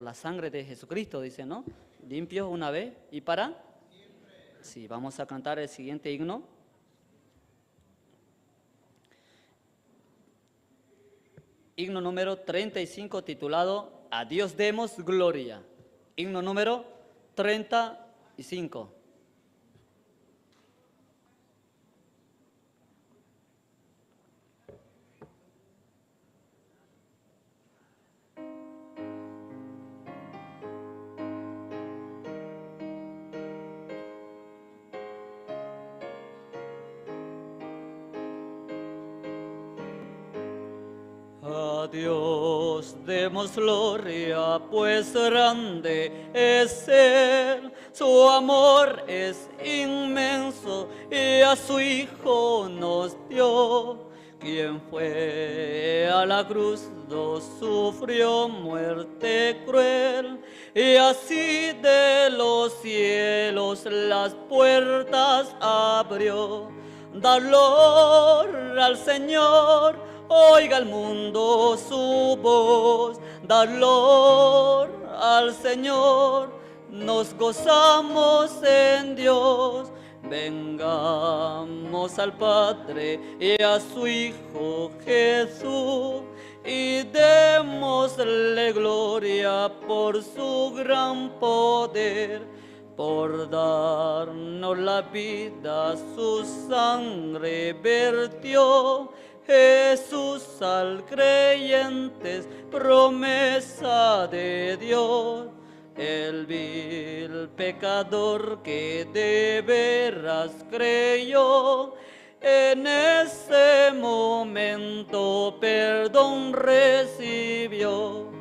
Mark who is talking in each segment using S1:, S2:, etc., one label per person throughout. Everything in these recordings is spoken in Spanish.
S1: la sangre de Jesucristo, dice, ¿no? Limpios una vez y para. Sí, vamos a cantar el siguiente himno. Himno número 35 titulado A Dios demos gloria. Himno número 35. A Dios demos gloria, pues grande es Él, su amor es inmenso y a su Hijo nos dio. Quien fue a la cruz, sufrió muerte cruel, y así de los cielos las puertas abrió. Da gloria al Señor, oiga el mundo su voz. Da gloria al Señor, nos gozamos en Dios. Vengamos al Padre y a su Hijo Jesús, y démosle gloria por su gran poder. Por darnos la vida, su sangre vertió. Jesús al creyentes, promesa de Dios. El vil pecador que de veras creyó, en ese momento perdón recibió.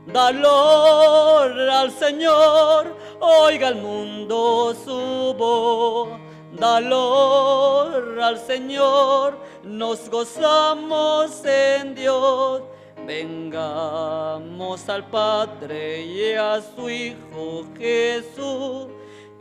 S1: Da gloria al Señor, oiga el mundo su voz. Da gloria al Señor, nos gozamos en Dios. Vengamos al Padre y a su Hijo Jesús,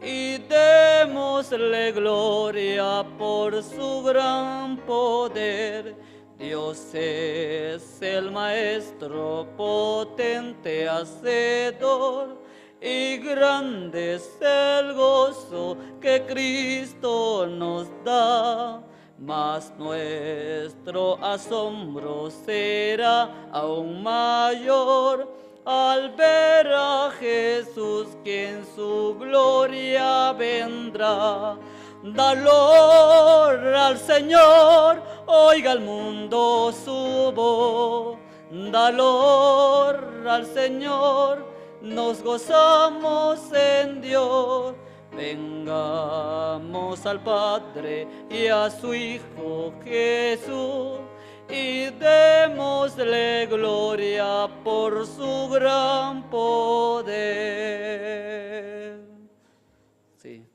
S1: y démosle gloria por su gran poder. Dios es el Maestro potente hacedor, y grande es el gozo que Cristo nos da. Mas nuestro asombro será aún mayor al ver a Jesús, que en su gloria vendrá. Da gloria al Señor, oiga el mundo su voz. Da gloria al Señor, nos gozamos en Dios. Vengamos al Padre y a su Hijo Jesús, y démosle gloria por su gran poder. Sí.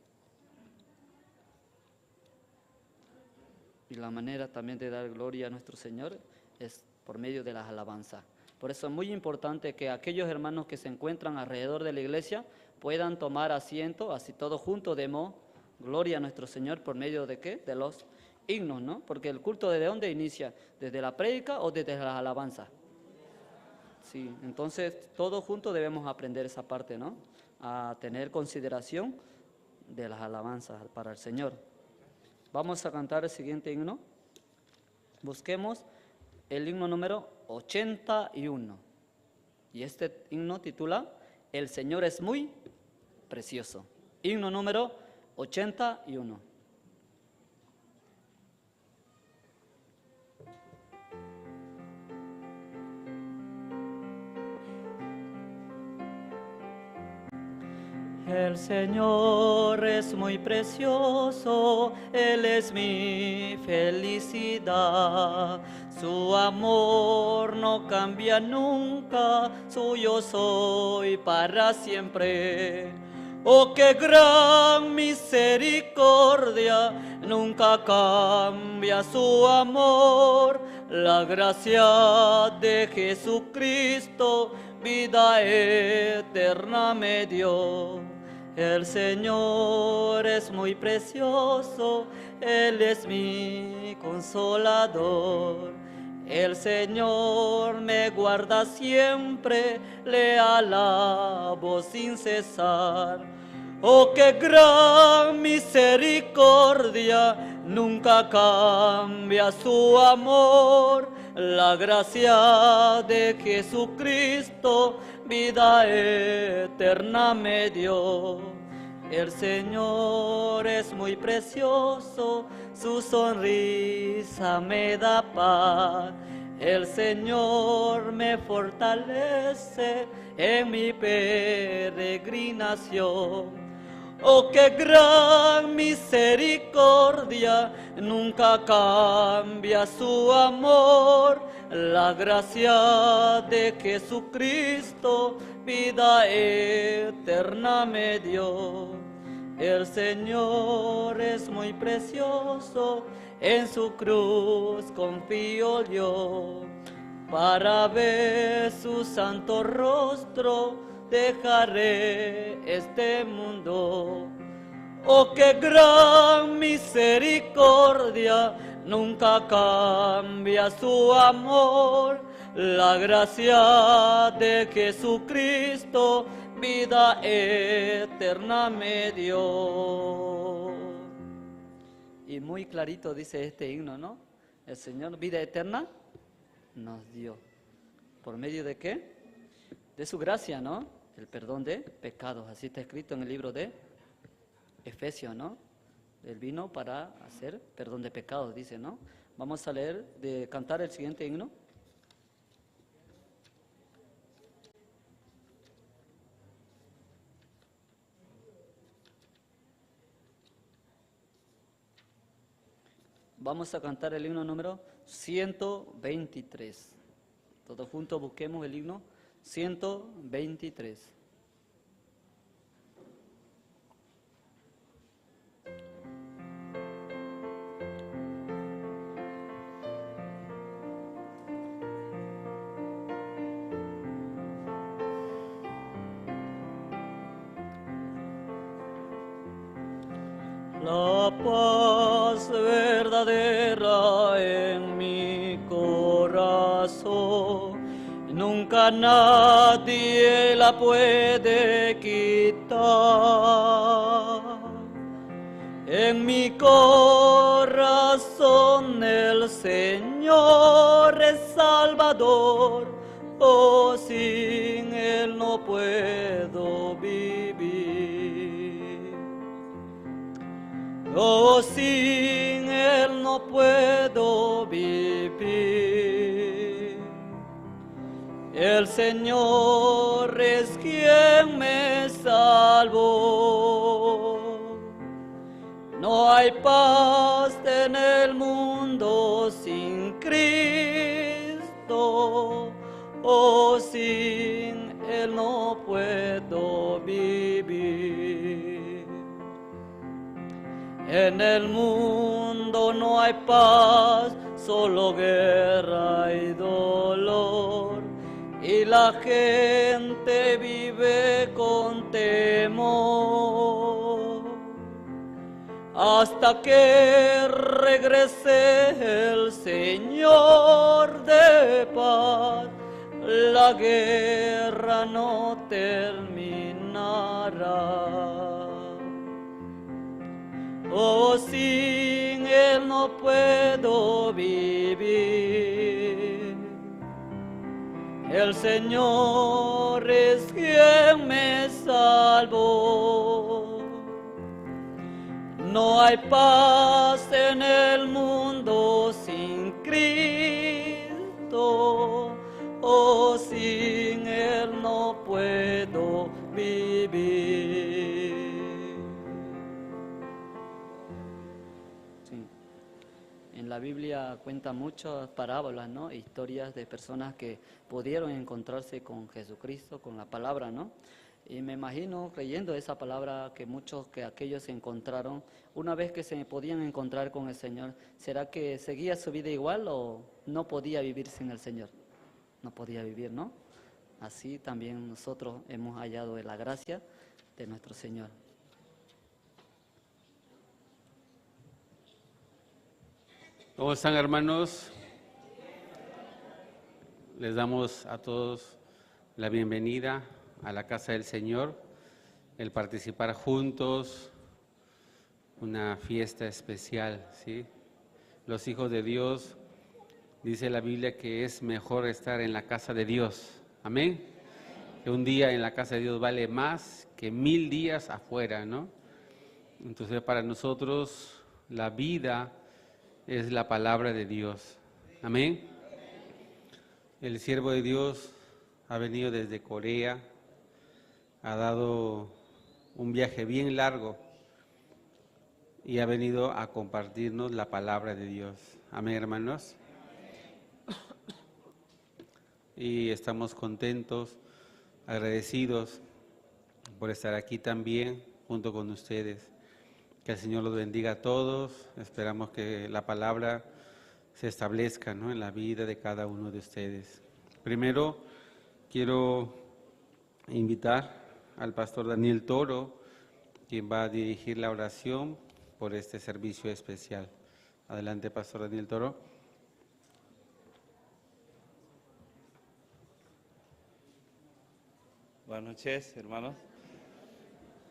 S1: Y la manera también de dar gloria a nuestro Señor es por medio de las alabanzas. Por eso es muy importante que aquellos hermanos que se encuentran alrededor de la iglesia puedan tomar asiento, así todos juntos demos gloria a nuestro Señor por medio de ¿qué? De los himnos, ¿no? Porque el culto ¿desde dónde inicia? ¿Desde la prédica o desde las alabanzas? Sí, entonces todos juntos debemos aprender esa parte, ¿no? A tener consideración de las alabanzas para el Señor. Vamos a cantar el siguiente himno. Busquemos el himno número 81. Y este himno titula El Señor es muy precioso. Himno número 81. El Señor es muy precioso, Él es mi felicidad. Su amor no cambia nunca, suyo soy para siempre. Oh, qué gran misericordia, nunca cambia su amor. La gracia de Jesucristo, vida eterna me dio. El Señor es muy precioso, Él es mi consolador. El Señor me guarda siempre, le alabo sin cesar. Oh, qué gran misericordia, nunca cambia su amor. La gracia de Jesucristo, vida eterna me dio. El Señor es muy precioso, su sonrisa me da paz. El Señor me fortalece en mi peregrinación. Oh, qué gran misericordia, nunca cambia su amor. La gracia de Jesucristo, vida eterna me dio. El Señor es muy precioso, en su cruz confío yo. Para ver su santo rostro, dejaré este mundo. Oh, qué gran misericordia, nunca cambia su amor. La gracia de Jesucristo, vida eterna me dio. Y muy clarito dice este himno, ¿no? El Señor, vida eterna, nos dio. ¿Por medio de qué? De su gracia, ¿no? El perdón de pecados. Así está escrito en el libro de Efesios, ¿no? Él vino para hacer perdón de pecados, dice, ¿no? Vamos a leer, cantar el siguiente himno. Vamos a cantar el himno número 123. Todos juntos busquemos el himno 123. La paz verdadera en mi corazón, nunca nadie la puede quitar. En mi corazón el Señor es Salvador, oh, sin Él no puedo vivir. Oh, sin Él no puedo vivir. El Señor es quien me salvó. No hay paz en el mundo sin Cristo. Oh, sin Él no puedo vivir. En el mundo no hay paz, solo guerra y dolor, y la gente vive con temor. Hasta que regrese el Señor de paz, la guerra no terminará. Oh, sin Él no puedo vivir. El Señor es quien me salvó. No hay paz en el mundo sin Cristo. Oh, sin Él no puedo vivir. En la Biblia cuenta muchas parábolas, ¿no? Historias de personas que pudieron encontrarse con Jesucristo, con la palabra, ¿no? Y me imagino, creyendo esa palabra, que muchos que aquellos se encontraron, una vez que se podían encontrar con el Señor, ¿será que seguía su vida igual o no podía vivir sin el Señor? No podía vivir, ¿no? Así también nosotros hemos hallado la gracia de nuestro Señor.
S2: ¿Cómo están, hermanos? les damos a todos la bienvenida a la casa del Señor, el participar juntos, una fiesta especial, ¿sí? Los hijos de Dios, dice la Biblia que es mejor estar en la casa de Dios, amén. Que un día en la casa de Dios vale más que 1000 días afuera, ¿no? Entonces para nosotros la vida es la palabra de Dios, amén. El siervo de Dios ha venido desde Corea, ha dado un viaje bien largo y ha venido a compartirnos la palabra de Dios. Amén, hermanos. Y estamos contentos, agradecidos por estar aquí también junto con ustedes. Que el Señor los bendiga a todos. Esperamos que la palabra se establezca, ¿no?, en la vida de cada uno de ustedes. Primero, quiero invitar al pastor Daniel Toro, quien va a dirigir la oración por este servicio especial. Adelante, pastor Daniel Toro.
S3: Buenas noches, hermanos.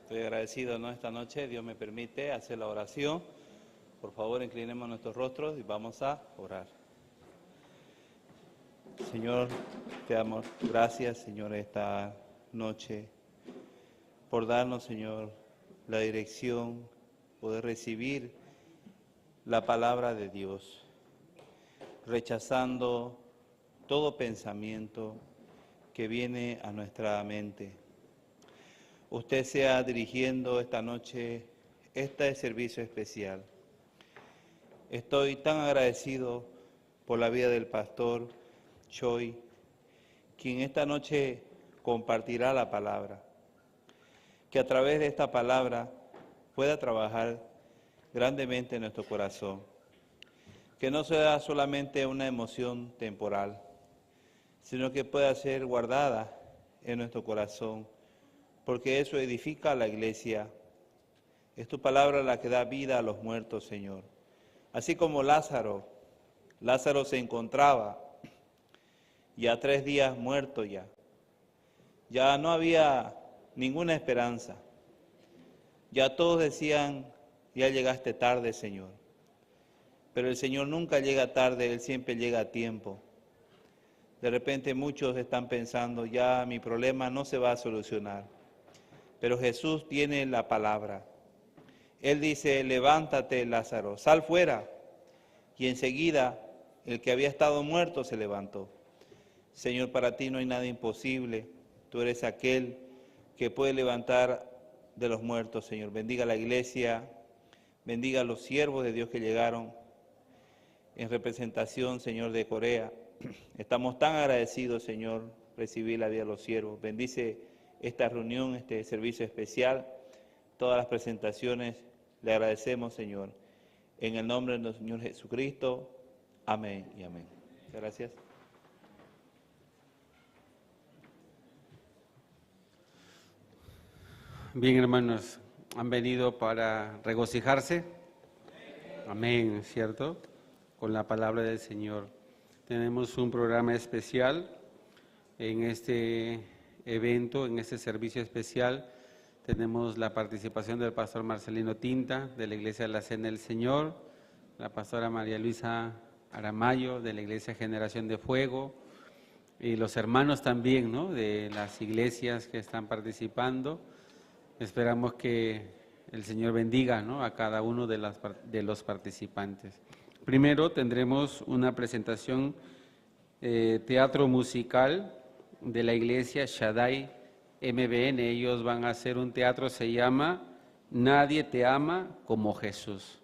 S3: Estoy agradecido, ¿no?, esta noche. Dios me permite hacer la oración. Por favor, inclinemos nuestros rostros y vamos a orar. Señor, te damos gracias, Señor, esta noche por darnos, Señor, la dirección, poder recibir la palabra de Dios, rechazando todo pensamiento que viene a nuestra mente. Usted sea dirigiendo esta noche este servicio especial. Estoy tan agradecido por la vida del pastor Choi, quien esta noche compartirá la palabra. Que a través de esta palabra pueda trabajar grandemente en nuestro corazón. Que no sea solamente una emoción temporal, sino que pueda ser guardada en nuestro corazón, porque eso edifica a la iglesia. Es tu palabra la que da vida a los muertos, Señor. Así como Lázaro se encontraba ya 3 días muerto ya. Ya no había ninguna esperanza. Ya todos decían, ya llegaste tarde, Señor. Pero el Señor nunca llega tarde, Él siempre llega a tiempo. De repente muchos están pensando, ya mi problema no se va a solucionar. Pero Jesús tiene la palabra. Él dice, levántate, Lázaro, sal fuera. Y enseguida el que había estado muerto se levantó. Señor, para ti no hay nada imposible. Tú eres aquel que puede levantar de los muertos, Señor. Bendiga a la iglesia, bendiga a los siervos de Dios que llegaron en representación, Señor, de Corea. Estamos tan agradecidos, Señor, recibir la vida de los siervos. Bendice esta reunión, este servicio especial, todas las presentaciones. Le agradecemos, Señor. En el nombre de nuestro Señor Jesucristo. Amén y amén. Muchas gracias.
S2: Bien, hermanos, ¿han venido para regocijarse? Amén, ¿cierto? Con la palabra del Señor. Tenemos un programa especial en este evento, en este servicio especial. Tenemos la participación del pastor Marcelino Tinta, de la Iglesia de la Cena del Señor, la pastora María Luisa Aramayo, de la Iglesia Generación de Fuego, y los hermanos también, ¿no?, de las iglesias que están participando. Esperamos que el Señor bendiga, ¿no?, a cada uno de los participantes. Primero tendremos una presentación teatro musical de la iglesia Shaddai MBN. Ellos van a hacer un teatro, se llama Nadie te ama como Jesús.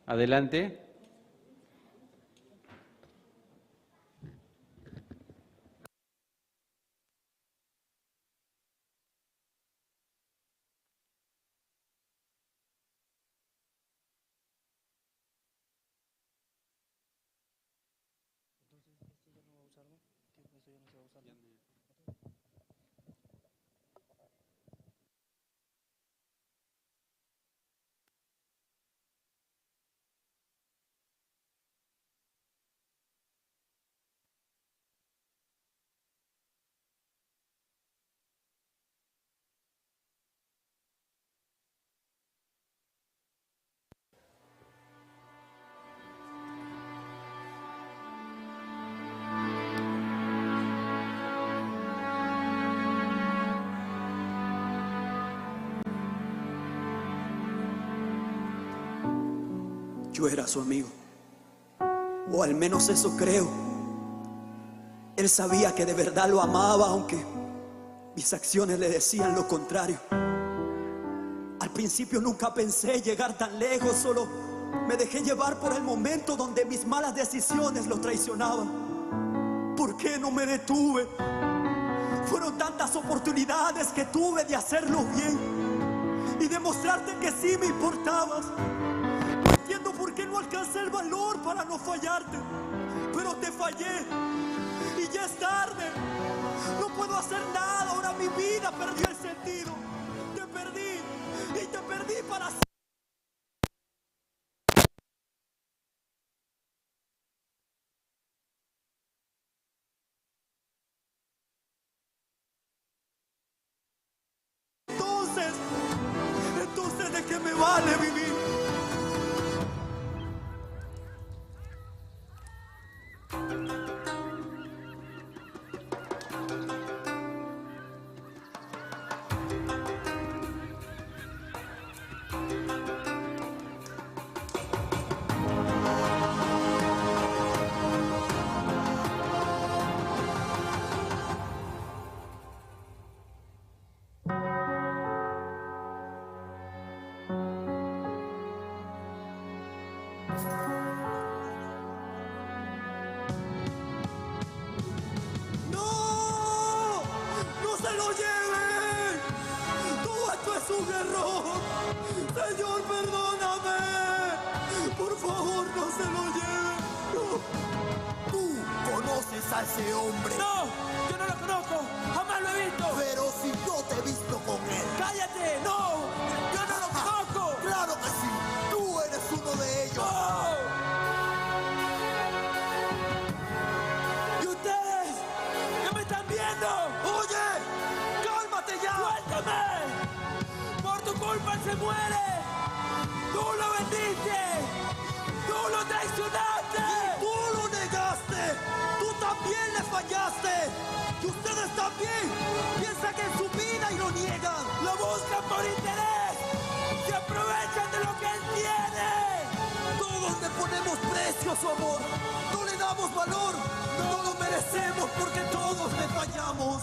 S2: Adelante.
S4: yo era su amigo. O al menos eso creo. Él sabía que de verdad lo amaba, aunque mis acciones le decían lo contrario. Al principio nunca pensé llegar tan lejos, solo me dejé llevar por el momento donde mis malas decisiones lo traicionaban. ¿Por qué no me detuve? Fueron tantas oportunidades que tuve de hacerlo bien y demostrarte que sí me importabas. No entiendo por qué no alcancé el valor para no fallarte, pero te fallé y ya es tarde. No puedo hacer nada, ahora mi vida perdió el sentido. Te perdí y te perdí para siempre. Entonces, ¿de qué me vale vivir? Un error. Señor, perdóname. Por favor, no se lo lleve. No.
S5: Tú conoces a ese hombre.
S6: No, yo no lo conozco. Jamás lo he visto.
S5: Pero si yo te he visto con él.
S6: ¡Cállate! ¡No! ¡Yo no lo conozco!
S5: ¡Claro que sí! ¡Tú eres uno de ellos!
S6: ¡Oh! ¿Y ustedes? ¿Qué me están viendo?
S4: Oye, cálmate ya.
S6: ¡Suéltame! ¡Por tu culpa él se muere! ¡Tú lo vendiste! ¡Tú lo traicionaste!
S4: Y tú lo negaste. Tú también le fallaste. Y ustedes también piensan en su vida y lo niegan.
S6: ¡Lo buscan por interés! ¡Se aprovechan de lo que él tiene!
S4: Todos le ponemos precio a su amor. No le damos valor. No lo merecemos porque todos le fallamos.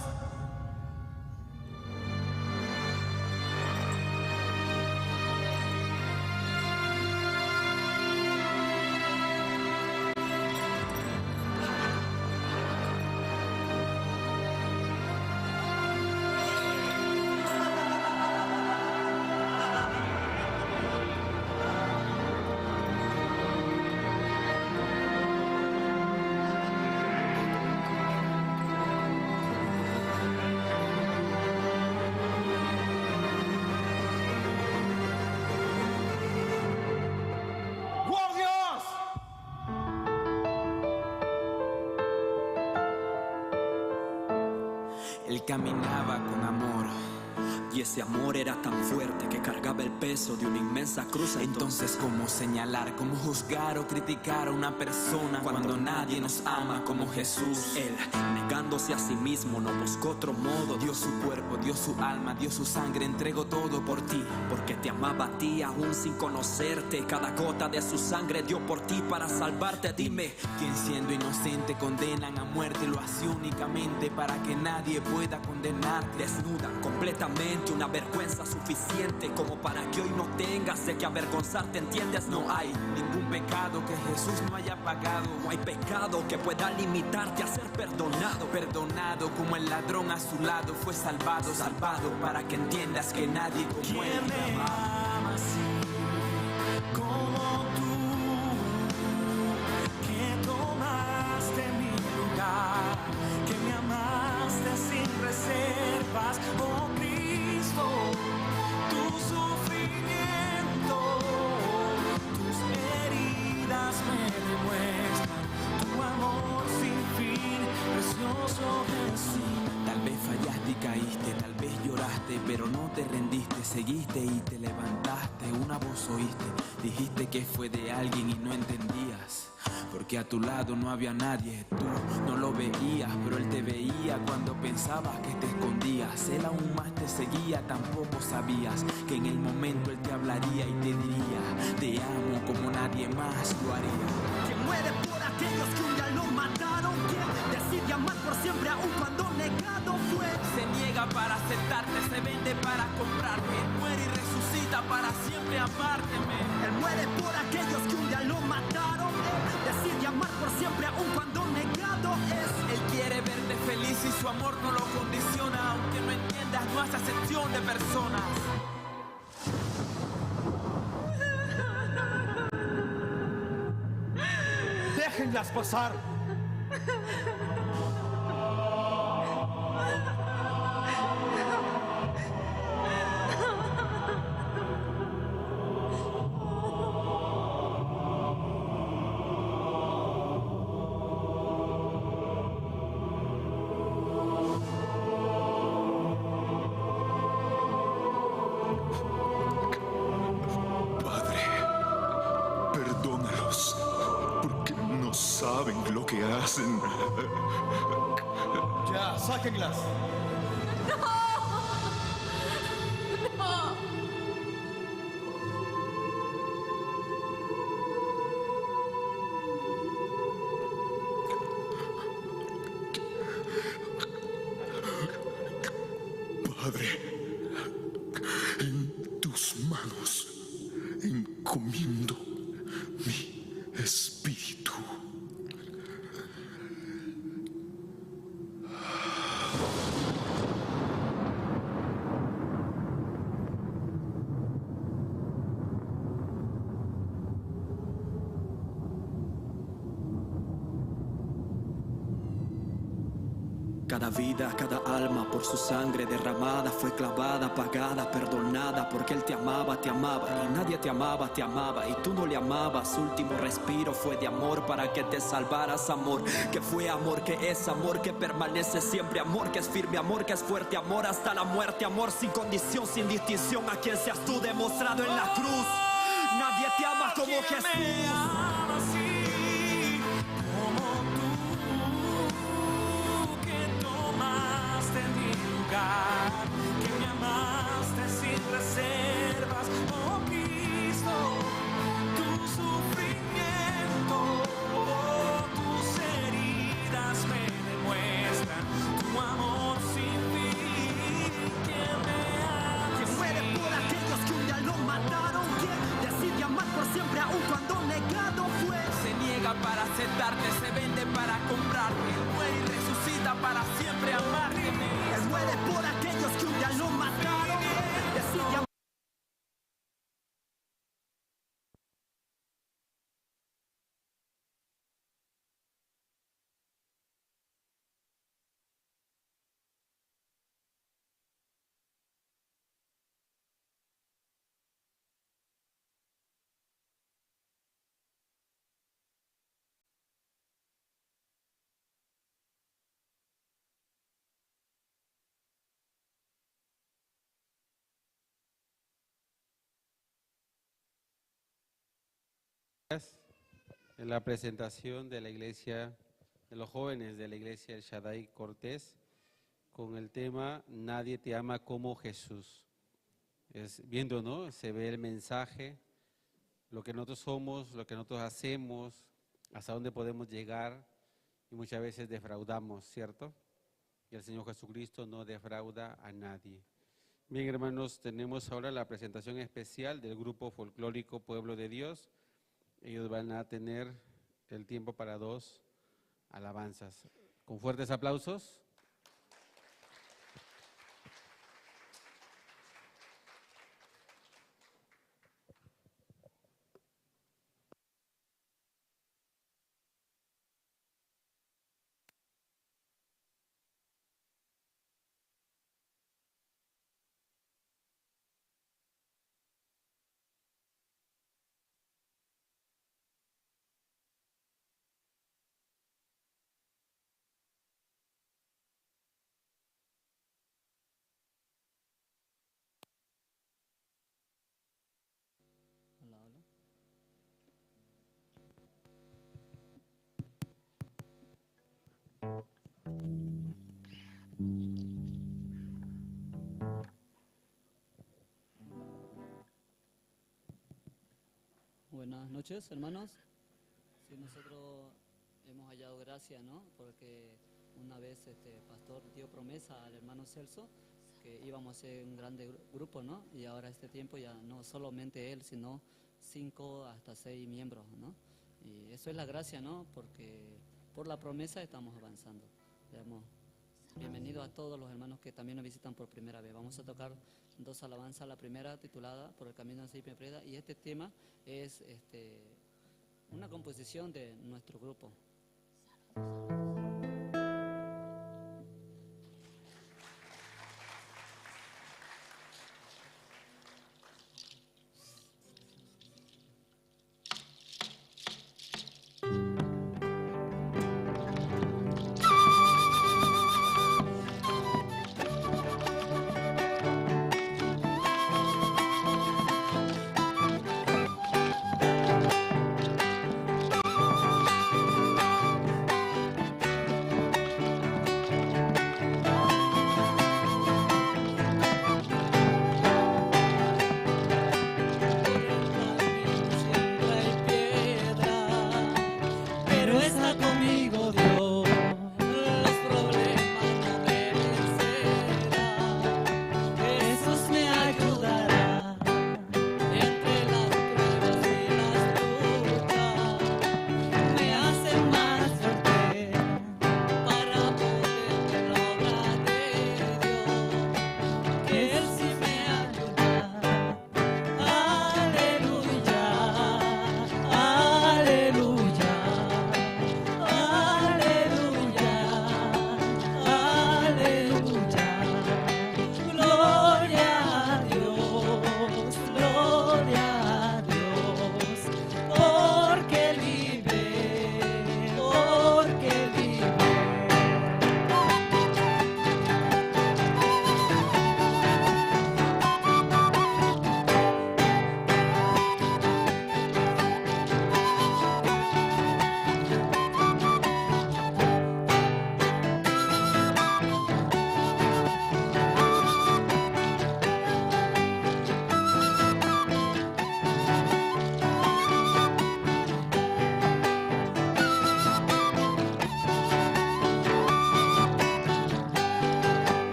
S7: Él caminaba con amor y ese amor era tan fuerte que cargaba el peso de una inmensa cruz. Entonces, ¿cómo señalar, cómo juzgar o criticar a una persona cuando nadie nos ama como Jesús? Él, negándose a sí mismo, no buscó otro modo. Dio su cuerpo, dio su alma, dio su sangre, entregó todo por ti. Porque te amaba a ti aún sin conocerte. Cada gota de su sangre dio por ti para salvarte. Dime,
S8: ¿quién siendo inocente condenan a muerte? Lo hace únicamente para que nadie pueda condenarte.
S7: Desnuda completamente, una vergüenza suficiente como para que hoy no tengas de qué avergonzarte, ¿entiendes? No hay
S8: ningún pecado que Jesús no haya pagado.
S7: No hay pecado que pueda limitarte a ser perdonado.
S8: Perdonado como el ladrón a su lado fue salvado. Salvado para que entiendas que nadie como él
S6: me ama así como tú, que tomaste mi lugar, que me amaste sin reservas, oh Cristo. Tu sufrimiento, tus heridas me demuestran tu amor sin fin, precioso Jesús.
S8: Tal vez fallaste y caíste, tal vez lloraste, pero no te rendiste, seguiste y te levantaste. Una
S7: dijiste que fue de alguien y no entendías, porque a tu lado no había nadie. Tú no lo veías, pero él te veía cuando pensabas que te escondías. Él aún más te seguía, tampoco sabías que en el momento él te hablaría y te diría: te amo como nadie más lo haría.
S5: Quien muere por aquellos que un día lo mataron, quien decide amar por siempre aun cuando negado fue.
S7: Se niega para aceptarte, se vende para comprarte, muere y resucita para siempre amárteme.
S5: Él muere por aquellos que un día lo mataron, decide amar por siempre aun cuando negado es.
S7: Él quiere verte feliz y su amor no lo condiciona, aunque no entiendas, no hace acepción de personas.
S5: Déjenlas pasar.
S9: Padre, perdónalos, porque no saben lo que hacen.
S5: Ya, sáquenlas.
S9: Padre, en tus manos encomiendo mi espíritu.
S7: Cada vida, cada alma por su sangre derramada fue clavada, pagada, perdonada, porque Él te amaba y nadie te amaba y tú no le amabas. Su último respiro fue de amor para que te salvaras, amor que fue amor, que es amor, que permanece siempre, amor que es firme, amor que es fuerte, amor hasta la muerte, amor sin condición, sin distinción, a quien seas tú demostrado en la cruz. Nadie te ama como Jesús.
S6: Que me amaste sin reservas, oh Cristo, tu sufrimiento, tus heridas me demuestran tu amor sin fin. Quien me ama,
S5: Quien muere por aquellos que un día lo mataron, quien decide amar por siempre aun cuando negado fue.
S7: Se niega para aceptarte, se vende para comprarte, muere y resucita para siempre amarte.
S5: Él muere por aquellos que un día lo mataron, decide amar.
S2: En la presentación de la iglesia, de los jóvenes de la iglesia El Shaddai Cortés, con el tema Nadie te ama como Jesús. Viendo, ¿no? Se ve el mensaje, lo que nosotros somos, lo que nosotros hacemos, hasta dónde podemos llegar, y muchas veces defraudamos, ¿cierto? Y el Señor Jesucristo no defrauda a nadie. Bien, hermanos, tenemos ahora la presentación especial del grupo folclórico Pueblo de Dios. Ellos van a tener el tiempo para 2 alabanzas. Con fuertes aplausos.
S1: Buenas noches, hermanos. Sí, nosotros hemos hallado gracia, ¿no? Porque una vez pastor dio promesa al hermano Celso que íbamos a ser un grande grupo, ¿no? Y ahora este tiempo ya no solamente él, sino 5 hasta 6 miembros, ¿no? Y eso es la gracia, ¿no? Porque por la promesa estamos avanzando. Digamos, bienvenido a todos los hermanos que también nos visitan por primera vez. Vamos a tocar 2 alabanzas. La primera titulada Por el camino de Siempre Preda, y este tema es una composición de nuestro grupo.
S5: Por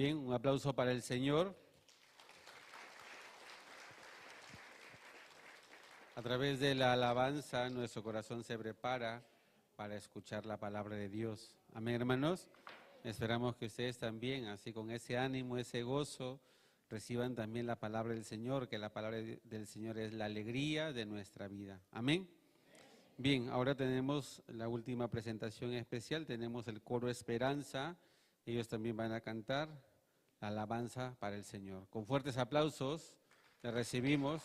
S2: Bien, un aplauso para el Señor. A través de la alabanza, nuestro corazón se prepara para escuchar la palabra de Dios. Amén, hermanos. Esperamos que ustedes también, así con ese ánimo, ese gozo, reciban también la palabra del Señor, que la palabra del Señor es la alegría de nuestra vida. Amén. Bien, ahora tenemos la última presentación especial, tenemos el coro Esperanza, ellos también van a cantar la alabanza para el Señor. Con fuertes aplausos, le recibimos.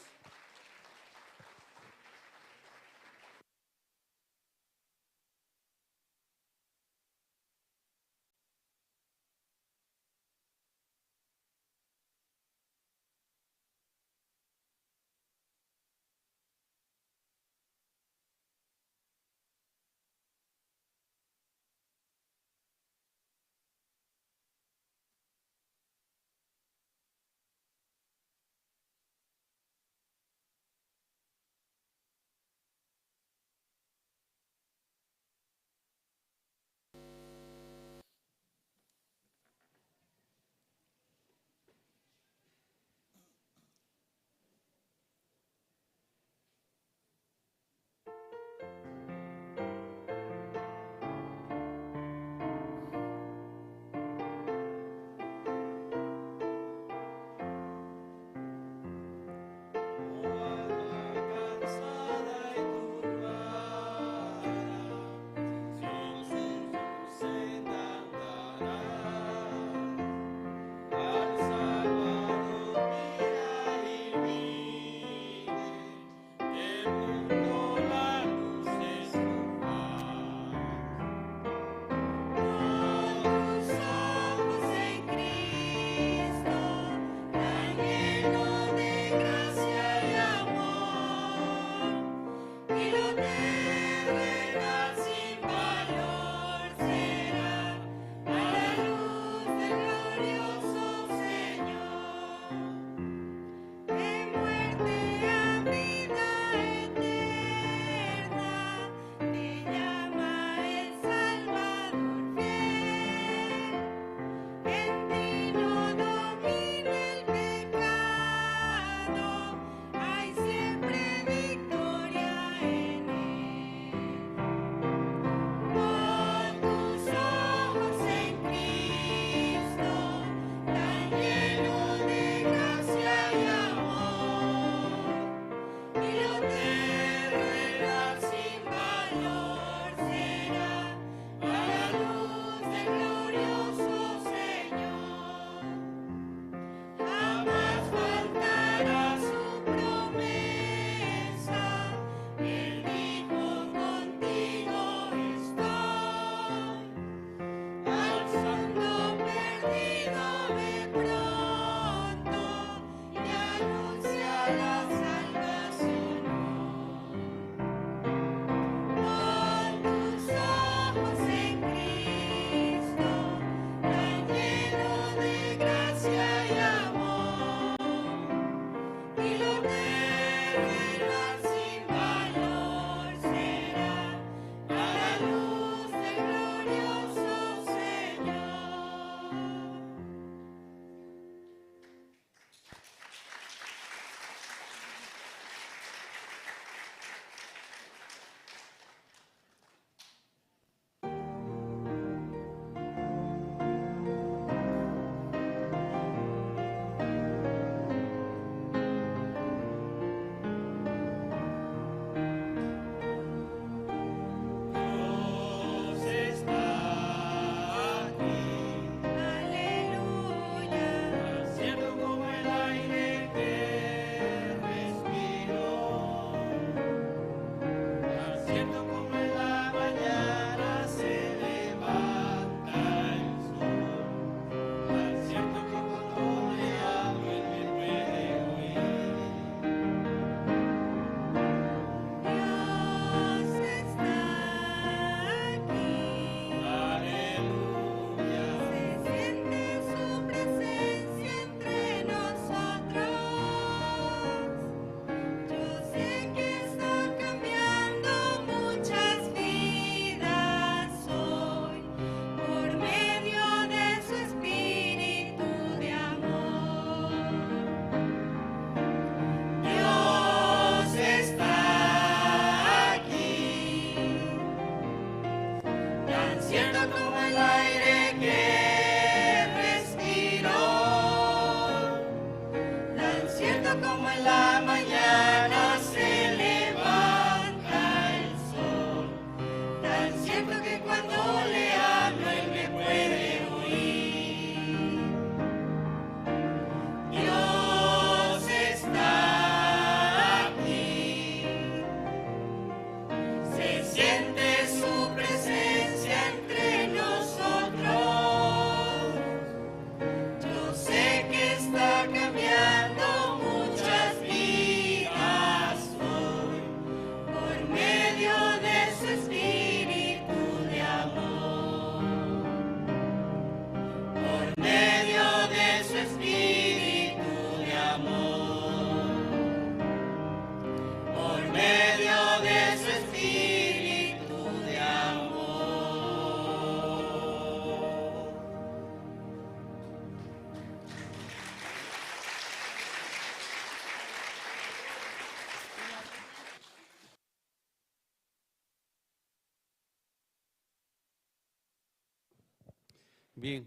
S2: Bien,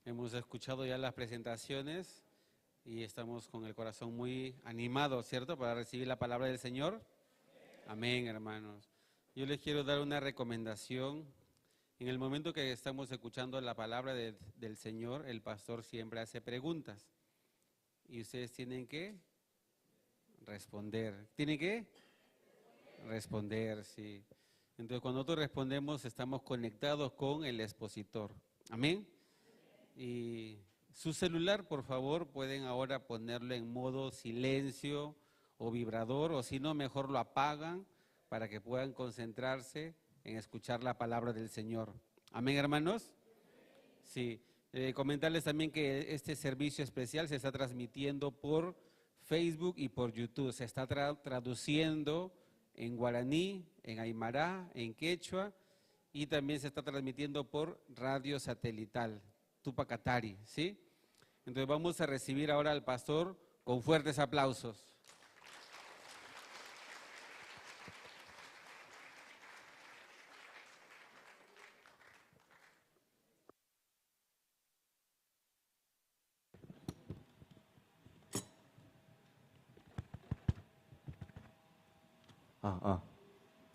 S2: hemos escuchado ya las presentaciones y estamos con el corazón muy animado, ¿cierto?, para recibir la palabra del Señor. Amén, hermanos. Yo les quiero dar una recomendación. En el momento que estamos escuchando la palabra del Señor, el pastor siempre hace preguntas y ustedes tienen que responder. ¿Tienen que? Responder, sí. Entonces, cuando nosotros respondemos, estamos conectados con el expositor. Amén. Y su celular, por favor, pueden ahora ponerlo en modo silencio o vibrador, o si no, mejor lo apagan para que puedan concentrarse en escuchar la palabra del Señor. Amén, hermanos. Sí. Comentarles también que este servicio especial se está transmitiendo por Facebook y por YouTube. Se está traduciendo en guaraní, en aymara, en quechua, y también se está transmitiendo por radio satelital, Tupac Katari, ¿sí? Entonces vamos a recibir ahora al pastor con fuertes aplausos.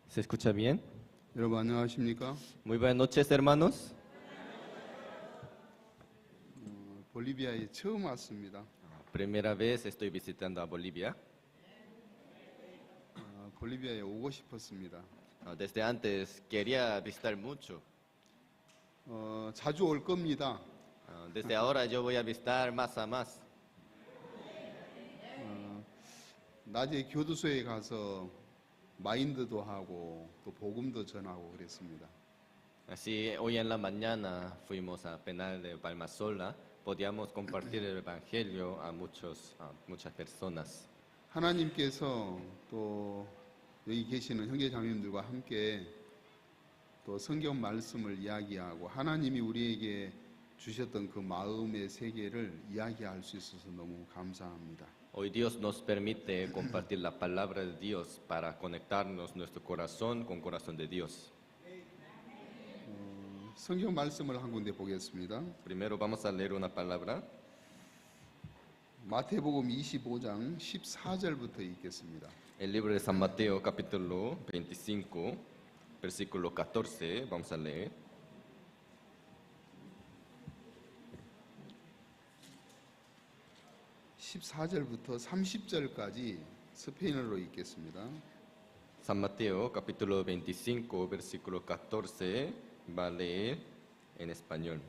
S10: ¿Se escucha bien?
S11: 여러분 안녕하십니까?
S10: Muy buenas noches, hermanos.
S11: 볼리비아에 처음 왔습니다.
S10: Primera vez estoy visitando a Bolivia.
S11: 볼리비아에 오고 싶었습니다.
S10: Desde antes quería visitar mucho.
S11: 자주 올 겁니다.
S10: Desde ahora yo voy a visitar más a más.
S11: 낮에 교도소에 가서 마인드도 하고 또 복음도 전하고 그랬습니다.
S10: Así, hoy en la mañana fuimos a Penal de Palmasola. Podíamos compartir el evangelio a muchas personas.
S11: 하나님께서 또 여기 계시는 형제 자매님들과 함께 또 성경 말씀을 이야기하고 하나님이 우리에게 주셨던 그 마음의 세계를 이야기할 수 있어서 너무 감사합니다.
S10: Hoy Dios nos permite compartir la palabra de Dios para conectarnos nuestro corazón con corazón de Dios.
S11: 성경 말씀을 한 군데 보겠습니다.
S10: Primero vamos a leer una palabra.
S11: 마태복음 25장 14절부터 읽겠습니다.
S10: El libro de San Mateo, capítulo 25, versículo 14, vamos a leer.
S11: (14절부터) (30절까지) 스페인어로 읽겠습니다.
S10: San Mateo, capítulo 25, versículo 14, va a leer en español.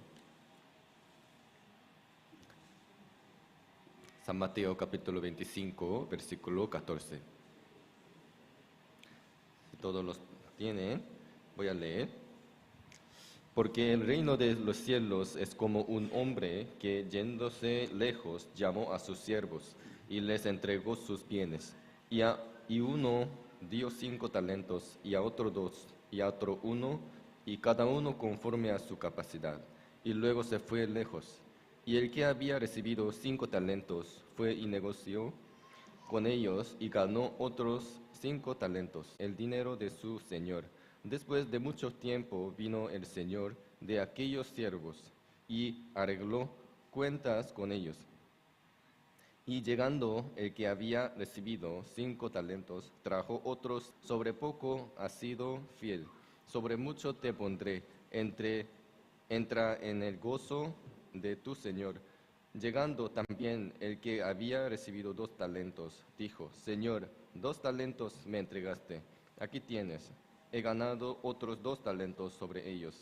S10: San Mateo, capítulo 25, versículo 14. Si todos los tienen, voy a leer. Porque el reino de los cielos es como un hombre que, yéndose lejos, llamó a sus siervos y les entregó sus bienes. Y uno dio 5 talentos, y a otro 2, y a otro 1, y cada uno conforme a su capacidad. Y luego se fue lejos. Y el que había recibido 5 talentos fue y negoció con ellos y ganó otros 5 talentos, el dinero de su señor. Después de mucho tiempo vino el señor de aquellos siervos y arregló cuentas con ellos. Y llegando el que había recibido 5 talentos, trajo otros: sobre poco has sido fiel, sobre mucho te pondré, entra en el gozo de tu señor. Llegando también el que había recibido 2 talentos, dijo: Señor, 2 talentos me entregaste, aquí tienes, he ganado otros 2 talentos sobre ellos.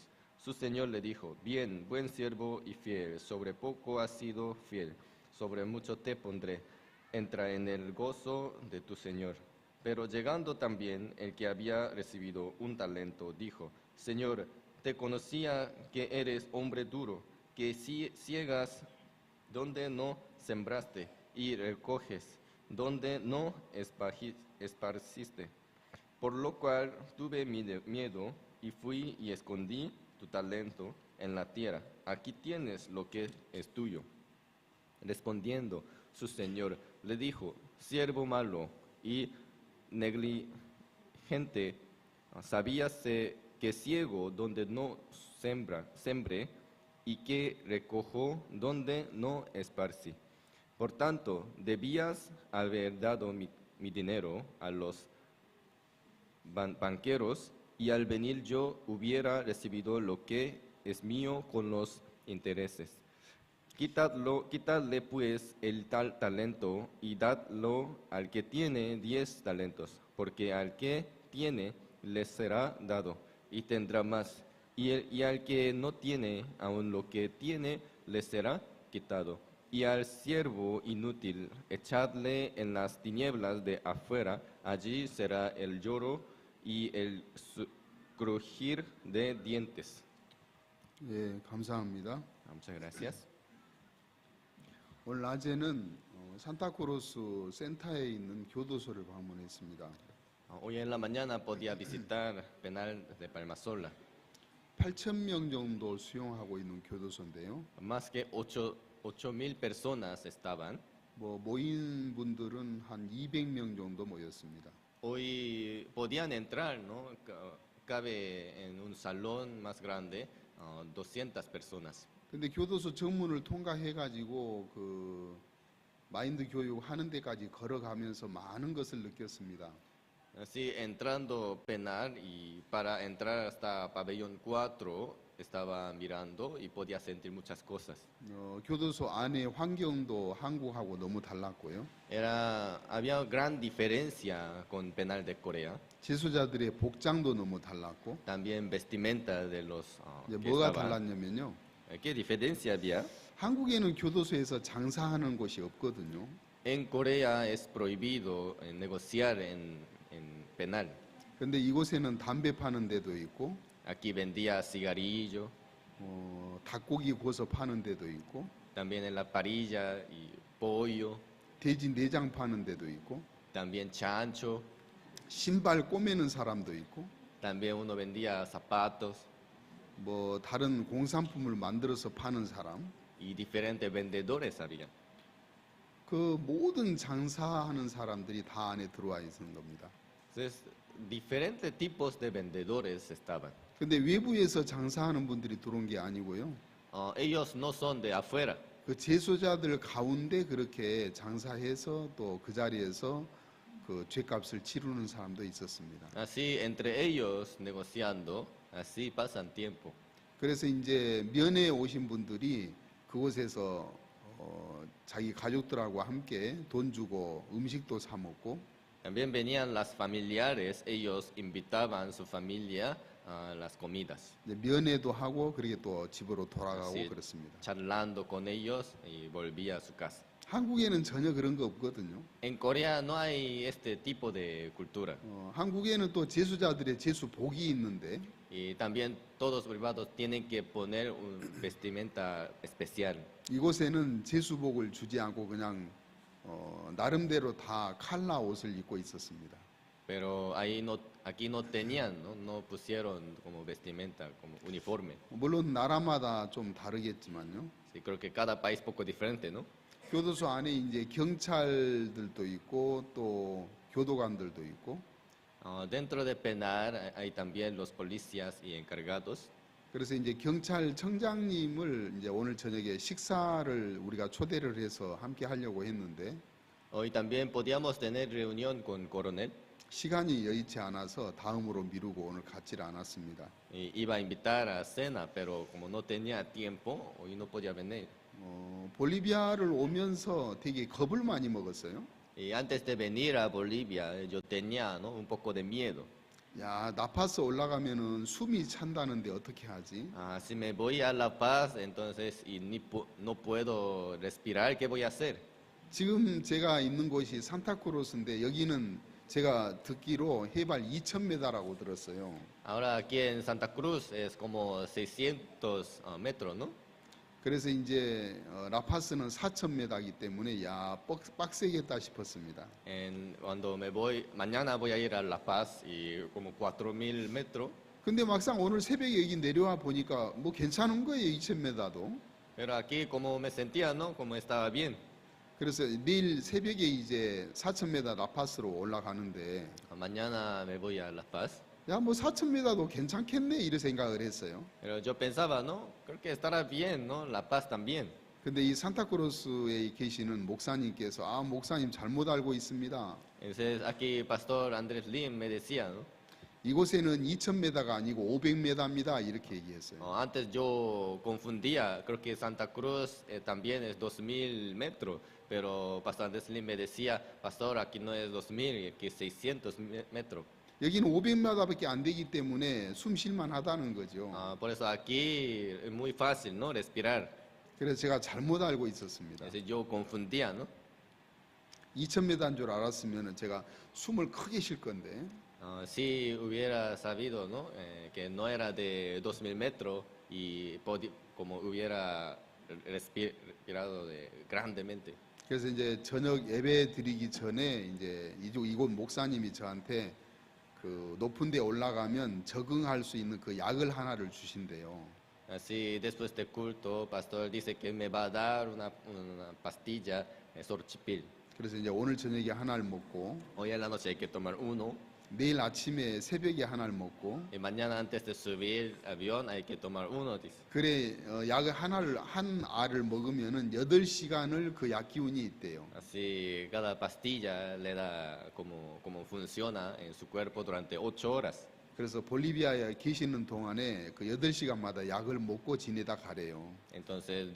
S10: Su señor le dijo: Bien, buen siervo y fiel, sobre poco has sido fiel, sobre mucho te pondré, entra en el gozo de tu señor. Pero llegando también el que había recibido 1 talento, dijo: Señor, te conocía que eres hombre duro, que ciegas donde no sembraste y recoges donde no esparciste. Por lo cual tuve miedo y fui y escondí tu talento en la tierra. Aquí tienes lo que es tuyo. Respondiendo su señor, le dijo: Siervo malo y negligente, sabías que ciego donde no sembré y que recojo donde no esparcí. Por tanto, debías haber dado mi dinero a los banqueros, y al venir yo hubiera recibido lo que es mío con los intereses. Quitadle pues el tal talento y dadlo al que tiene 10 talentos, porque al que tiene le será dado y tendrá más, y al que no tiene, aun lo que tiene le será quitado. Y al siervo inútil echadle en las tinieblas de afuera, allí será el lloro y el crujir de dientes.
S11: 예, 감사합니다.
S10: Muchas gracias.
S11: 오늘 낮에는 산타크로스 센터에 있는 교도소를 방문했습니다.
S10: Hoy en la mañana podía visitar penal de Palmasola.
S11: 8,000명 정도 수용하고 있는 교도소인데요.
S10: Más que 8,000 personas estaban.
S11: 뭐 모인 분들은 한 200명 정도 모였습니다.
S10: Hoy podían entrar, ¿no? Cabe en un salón más grande 200 personas.
S11: 근데 교도소 정문을 통과해 가지고 그 마인드 교육 하는 데까지 걸어가면서 많은 것을 느꼈습니다.
S10: Así entrando penal y para entrar hasta pabellón 4 estaba mirando y podía sentir muchas cosas.
S11: 교도소 안의 환경도 한국하고 너무 달랐고요.
S10: Había gran diferencia con penal de Corea.
S11: 재소자들의 복장도 너무 달랐고.
S10: También vestimenta de los
S11: 이제
S10: que
S11: 뭐가
S10: estaban.
S11: 달랐냐면요.
S10: ¿Qué diferencia había?
S11: 한국에는 교도소에서 장사하는 곳이 없거든요.
S10: En Corea es prohibido negociar en penal.
S11: 근데 이곳에는 담배 파는 데도 있고.
S10: Aquí vendía cigarrillo.
S11: 닭고기 구워서 파는 데도 있고.
S10: También en la parrilla y pollo.
S11: 돼지 내장 파는 데도 있고.
S10: También chancho.
S11: 신발 꼬매는 사람도 있고.
S10: También uno vendía zapatos.
S11: 뭐 다른 공산품을 만들어서 파는 사람.
S10: Y diferentes vendedores había.
S11: 그 모든 장사하는 사람들이 다 안에 들어와 있는 겁니다.
S10: Entonces, diferentes tipos de vendedores estaban.
S11: 근데 외부에서 장사하는 분들이 들어온 게 아니고요.
S10: Ellos no son de afuera.
S11: 그 재소자들 가운데 그렇게 장사해서 또 그 자리에서 그 죗값을 치르는 사람도 있었습니다.
S10: Así entre ellos negociando, así pasan tiempo.
S11: 그래서 이제 면회 오신 분들이 그곳에서 자기 가족들하고 함께 돈 주고 음식도 사 먹고.
S10: También venían las familiares, ellos invitaban a su familia a las comidas.
S11: 면회도 하고 그렇게 또 집으로 돌아가고
S10: Así,
S11: 그렇습니다.
S10: charlando con ellos y volvía a su casa.
S11: 한국에는 전혀 그런 거 없거든요.
S10: En Corea no hay este tipo de cultura.
S11: 한국에는 또 재수자들의 재수복이 있는데.
S10: Y también todos privados tienen que poner un vestimenta especial.
S11: 이곳에는 재수복을 주지 않고 그냥 나름대로 다 칼라 옷을 입고 있었습니다.
S10: Pero aquí no tenían, no pusieron como vestimenta, como uniforme.
S11: 물론 나라마다 좀 다르겠지만요.
S10: Sí, creo que cada país poco diferente, ¿no?
S11: 교도소 안에 이제 경찰들도 있고 또 교도관들도 있고.
S10: Dentro de penal hay también los policías y encargados.
S11: 그래서 이제 경찰청장님을 이제 오늘 저녁에 식사를 우리가 초대를 해서 함께 하려고 했는데.
S10: Hoy también podíamos tener reunión con coronel.
S11: 시간이 여의치 않아서 다음으로 미루고 오늘 갖지를 않았습니다.
S10: Iba a invitar a cena, pero como no tenía tiempo, hoy no podía venir.
S11: 볼리비아를 오면서 되게 겁을 많이 먹었어요.
S10: Y antes de venir a Bolivia, yo tenía, ¿no? un poco de miedo.
S11: 야, 라파스 올라가면은 숨이 찬다는데 어떻게 하지?
S10: Si me voy a La Paz, entonces y no puedo respirar, ¿qué voy a hacer?
S11: 지금 제가 있는 곳이 산타크루스인데 여기는 제가 듣기로 해발 2,000m라고 들었어요.
S10: Ahora aquí en Santa Cruz es como 600 metros, ¿no?
S11: 그래서 이제 라파스는 4,000m이기 때문에 야 빡세겠다 싶었습니다.
S10: Cuando me voy, mañana voy a ir a La Paz y como 4,000 metros.
S11: 근데 막상 오늘 새벽에 여기 내려와 보니까 뭐 괜찮은 거예요, 2,000m도.
S10: Pero aquí como me sentía, ¿no? Como estaba bien.
S11: 그래서 내일 새벽에 이제 4,000m 라파스로 올라가는데.
S10: Mañana me voy a La Paz.
S11: 야, 뭐 4,000m도 괜찮겠네 이런 생각을 했어요.
S10: Pero yo pensaba, ¿no? Creo que estará bien, ¿no? La Paz también.
S11: 근데 이 산타크로스에 계시는 목사님께서 아, 목사님 잘못 알고 있습니다.
S10: Entonces aquí Pastor Andrés Lim me decía, ¿no?
S11: 이곳에는 2,000m가 아니고 500m입니다. 이렇게 얘기했어요.
S10: Antes yo confundía, creo que Santa Cruz también es 2.000 metros, pero Pastor Andrés Lim me decía, Pastor, aquí no es 2.000, aquí es 600 metros.
S11: 여기는 500m밖에 안 되기 때문에 숨 쉴만 하다는 거죠.
S10: Por eso aquí es muy fácil, ¿no? Respirar.
S11: 그래서 제가 잘못 알고 있었습니다.
S10: Entonces yo confundía, ¿no?
S11: 2,000m인 줄 알았으면 제가 숨을 크게 쉴 건데
S10: Si hubiera sabido, ¿no? Que no era de 2.000 metros y como hubiera respirado grandemente.
S11: 그래서 이제 저녁 예배 드리기 전에 이제 이곳 목사님이 저한테 그 높은 데 올라가면 적응할 수 있는 그 약을 하나를 주신대요.
S10: Así después del culto, pastor dice que me va a dar una pastilla sorchipil.
S11: 그래서 이제 오늘 저녁에 하나를 먹고
S10: Hoy en la noche hay que tomar uno.
S11: 내일 아침에 새벽에 하나를 먹고
S10: Y mañana antes de subir al avión hay que tomar uno, dice.
S11: 그래 약을 한 알을 먹으면은 8시간을 그 약 기운이 있대요.
S10: Así cada pastilla le da como funciona en su cuerpo durante 8 horas.
S11: 그래서 볼리비아에 계시는 동안에 그 8시간마다 약을 먹고 지내다 가래요.
S10: Entonces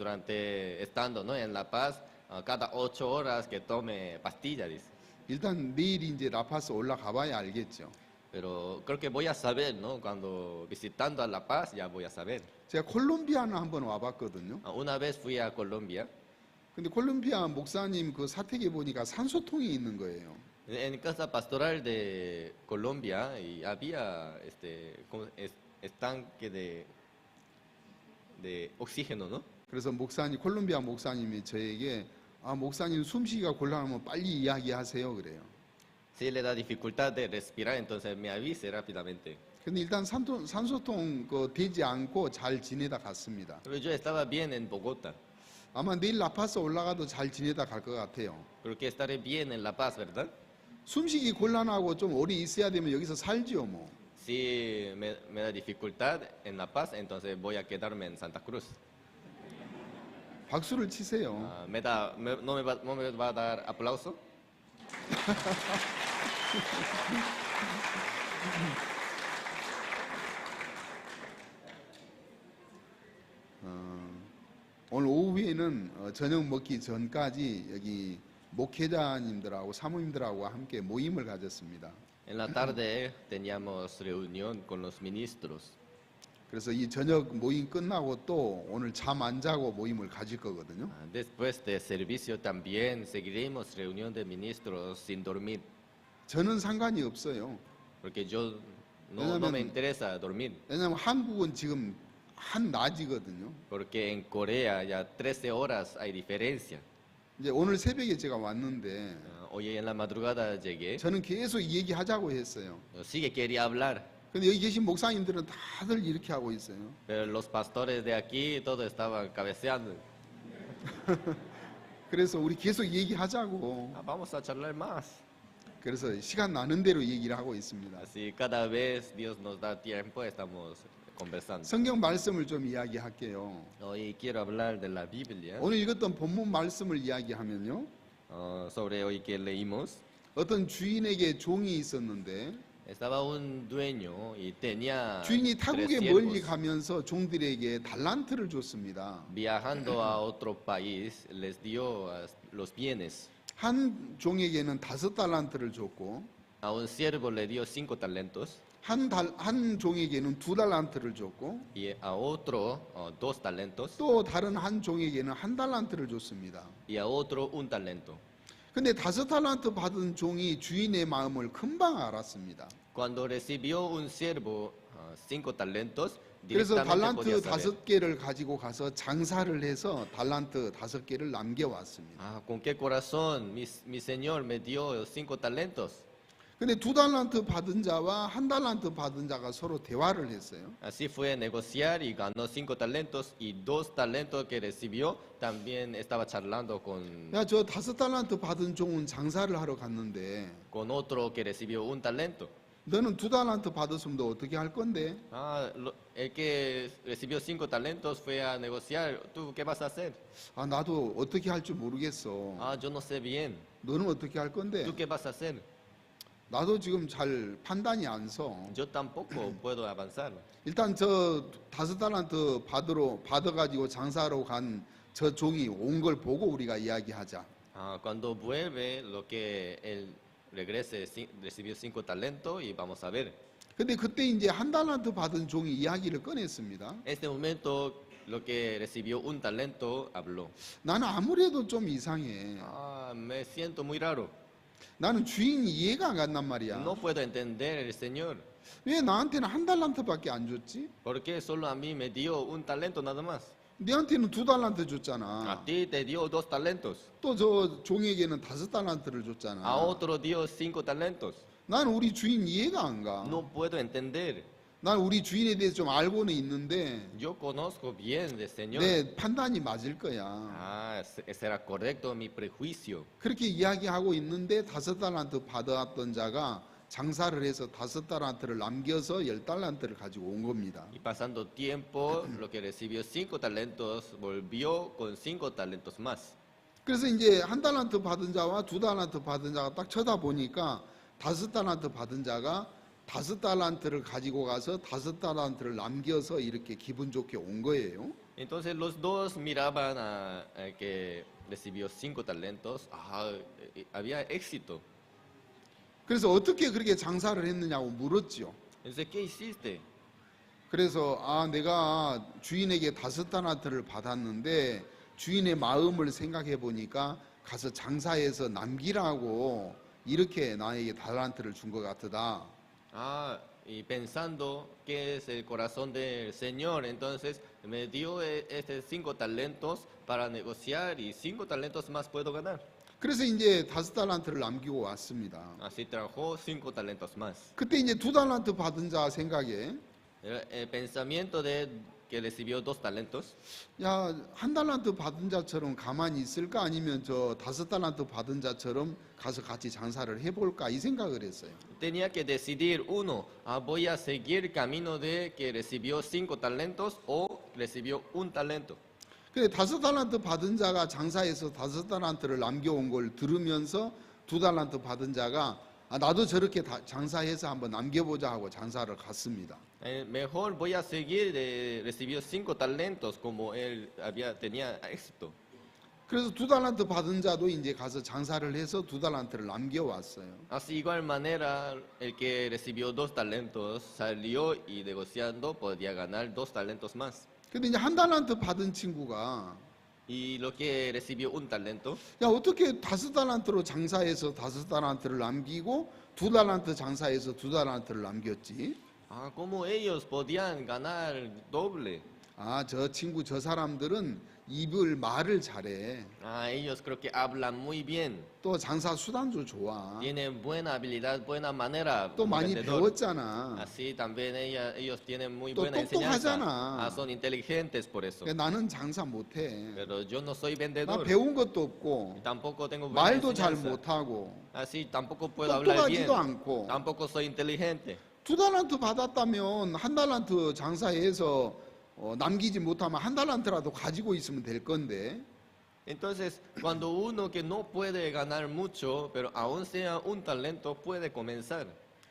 S10: estando, ¿no? En La Paz, cada 8 horas que tome pastilla, dice.
S11: 일단 내일 이제 라파스 올라가 봐야 알겠죠.
S10: Pero creo que voy a saber, ¿no? Cuando visitando a La Paz ya voy a saber.
S11: 제가 콜롬비아는 한번 와봤거든요.
S10: Una vez fui a Colombia.
S11: 근데 콜롬비아 목사님 그 사택에 보니까 산소통이 있는 거예요.
S10: En casa pastoral de Colombia y había estanque de oxígeno, ¿no?
S11: 그래서 콜롬비아 목사님이 저에게 아, 목사님 숨쉬기가 곤란하면 빨리 이야기하세요 그래요.
S10: Si le da dificultad de respirar, entonces me avise rápidamente.
S11: 근데 일단 산소통 되지 않고 잘 지내다 갔습니다.
S10: Pero yo estaba bien en Bogotá.
S11: 아마 내일 라파스 올라가도 잘 지내다 갈 것 같아요.
S10: Creo que estaré bien en La Paz, ¿verdad?
S11: 숨쉬기 곤란하고 좀 오래 있어야 되면 여기서 살지요 뭐.
S10: Si me da dificultad en La Paz, entonces voy a quedarme en Santa Cruz.
S11: 박수를 치세요.
S10: ¿No me va a dar aplauso?
S11: 오늘 오후에는 저녁 먹기 전까지 여기 목회자님들하고 사모님들하고 함께 모임을 가졌습니다.
S10: En la tarde teníamos reunión con los ministros.
S11: 그래서 이 저녁 모임 끝나고 또 오늘 잠 안 자고 모임을 가질 거거든요.
S10: Después de servicio también seguiremos reunión de ministros sin dormir.
S11: 저는 상관이 없어요.
S10: Porque yo no me interesa dormir.
S11: 왜냐하면 한국은 지금 한 낮이거든요.
S10: Porque en Corea ya 13 horas hay diferencia.
S11: 이제 오늘 새벽에 제가 왔는데
S10: Hoy en la madrugada llegué.
S11: 저는 계속 이 얘기 하자고 했어요.
S10: Sí que quería hablar.
S11: 근데 여기 계신 목사님들은 다들 이렇게 하고 있어요.
S10: Pero los pastores de aquí todos estaban cabeceando.
S11: 그래서 우리 계속 얘기하자고.
S10: Vamos a charlar más.
S11: 그래서 시간 나는 대로 얘기를 하고 있습니다.
S10: Así cada vez Dios nos da tiempo estamos conversando.
S11: 성경 말씀을 좀 이야기할게요.
S10: Hoy quiero hablar de la Biblia.
S11: 오늘 읽었던 본문 말씀을 이야기하면요.
S10: Sobre hoy que leímos.
S11: 어떤 주인에게 종이 있었는데
S10: Estaba un dueño y tenía
S11: 주인이
S10: tres
S11: 타국에
S10: siervos.
S11: 멀리 가면서 종들에게 달란트를 줬습니다.
S10: Viajando a otro país les dio los bienes.
S11: 한 종에게는 5달란트를 줬고
S10: A un siervo le dio 5 talentos
S11: 한 종에게는 2달란트를 줬고
S10: y a otro 2 talentos
S11: 또 다른 한 종에게는 1달란트를 줬습니다.
S10: y a otro 1 talento.
S11: 근데 5달란트 받은 종이 주인의 마음을 금방 알았습니다.
S10: Cuando recibió un siervo 5 talentos,
S11: 그래서
S10: directamente podía
S11: 달란트
S10: saber.
S11: 5개를 가지고 가서 장사를 해서 달란트 5개를 남겨왔습니다.
S10: ¿Con qué corazón mi señor me dio 5 talentos?
S11: 근데 2달란트 받은 자와 1달란트 받은 자가 서로 대화를 했어요.
S10: Así fue a negociar y ganó 5 talentos y 2 talentos que recibió también estaba charlando con
S11: 야, 저 5달란트 받은 종은 장사를 하러 갔는데
S10: otro que recibió 1 talento.
S11: 너는 2달란트 받았으면 너 어떻게 할 건데?
S10: El que recibió 5 talentos fue a negociar. ¿Tú qué vas a hacer?
S11: 아, 나도 어떻게 할 줄 모르겠어.
S10: Yo no sé bien.
S11: 너는 어떻게 할 건데?
S10: ¿Tú qué vas a hacer?
S11: 나도 지금 잘 판단이 안 서.
S10: Yo tampoco puedo avanzar.
S11: 일단 저 5달란트 받아가지고 장사하러 간 저 종이 온 걸 보고 우리가 이야기하자.
S10: Cuando vuelve, lo que él regrese, recibió 5 talentos y vamos a ver.
S11: 근데 그때 이제 1달란트 받은 종이 이야기를 꺼냈습니다.
S10: En este momento, lo que recibió 1 talento habló.
S11: 나는 아무래도 좀 이상해.
S10: Me siento muy raro.
S11: 나는 주인이 이해가 안 간단 말이야.
S10: No puedo entender el Señor.
S11: 왜 나한테는 1달란트밖에 안 줬지?
S10: ¿Por qué solo a mí me dio 1 talento nada más?
S11: 너한테는 2달란트 줬잖아.
S10: A ti te dio 2 talentos.
S11: 또 저 종에게는 5달란트를 줬잖아.
S10: A otro dio 5 talentos.
S11: 나는 우리 주인 이해가 안 가.
S10: No puedo entender.
S11: 난 우리 주인에 대해서 좀 알고는 있는데
S10: Yo conozco bien del Señor.
S11: 내 판단이 맞을 거야.
S10: Será correcto mi prejuicio.
S11: 그렇게 이야기하고 있는데 5달란트 받아왔던 자가 장사를 해서 5달란트를 남겨서 10달란트를 가지고 온 겁니다.
S10: Y pasando tiempo, lo que recibió 5 talentos volvió con 5 talentos más.
S11: 그래서 이제 1달란트 받은 자와 2달란트 받은 자가 딱 쳐다보니까 5달란트 받은 자가 5달란트를 가지고 가서 5달란트를 남겨서 이렇게 기분 좋게 온 거예요.
S10: Entonces los dos miraban a que recibió 5 talentos. Había éxito.
S11: 그래서 어떻게 그렇게 장사를 했느냐고 물었죠.
S10: Entonces, ¿qué hiciste?
S11: 그래서 내가 주인에게 5달란트를 받았는데 주인의 마음을 생각해 보니까 가서 장사해서 남기라고 이렇게 나에게 달란트를 준 것 같다.
S10: Y pensando que es el corazón del Señor, entonces me dio estos 5 talentos para negociar y 5 talentos más puedo ganar.
S11: 그래서 이제 5달란트를 남기고 왔습니다.
S10: Así trajo 5 talentos más.
S11: 그때 이제 2달란트 받은 자 생각에
S10: El pensamiento de que recibió 2 talentos.
S11: 야, 1달란트 받은 자처럼 가만히 있을까 아니면 저 5달란트 받은 자처럼 가서 같이 장사를 해볼까 이 생각을 했어요.
S10: Tenía que decidir uno, voy a seguir el camino de que recibió 5 talentos o recibió 1 talento.
S11: 그래 5달란트 받은 자가 장사해서 5달란트를 남겨온 걸 들으면서 2달란트 받은 자가 나도 저렇게 장사해서 한번 남겨보자 하고 장사를 갔습니다.
S10: Mejor voy a seguir, recibió 5 talentos como él tenía éxito.
S11: 그래서 2달란트 받은 자도 이제 가서 장사를 해서 2달란트를 남겨왔어요.
S10: Así igual manera el que recibió 2 talentos salió y negociando podía ganar 2 talentos más.
S11: 근데 이제 1달란트 받은 친구가
S10: Y lo que recibió 1 talento.
S11: 야, 어떻게 5달란트로 장사해서 5달란트를 남기고 2달란트 장사해서 2달란트를 남겼지?
S10: ¿Cómo ellos podían ganar doble?
S11: 저 친구 저 사람들은 말을 잘해.
S10: Ellos creo que hablan muy bien.
S11: 또 장사 수단도 좋아.
S10: Tienen buena habilidad, buena manera.
S11: 또 많이 배웠잖아.
S10: Así también ellos tienen muy
S11: 또
S10: buena enseñanza.
S11: 똑똑하잖아.
S10: Son inteligentes por eso.
S11: 나는 장사 못해.
S10: Pero yo no soy
S11: 나
S10: vendedor.
S11: 배운 것도 없고
S10: Tampoco tengo buena
S11: 말도 잘
S10: enseñanza.
S11: 못하고
S10: Así tampoco puedo hablar bien.
S11: 똑똑하지도 않고.
S10: Tampoco soy inteligente.
S11: 2달란트 받았다면 1달란트 장사해서 남기지 못하면 1달란트라도 가지고 있으면 될 건데.
S10: Entonces, cuando uno que no puede ganar mucho, pero aún sea 1 talento, puede comenzar.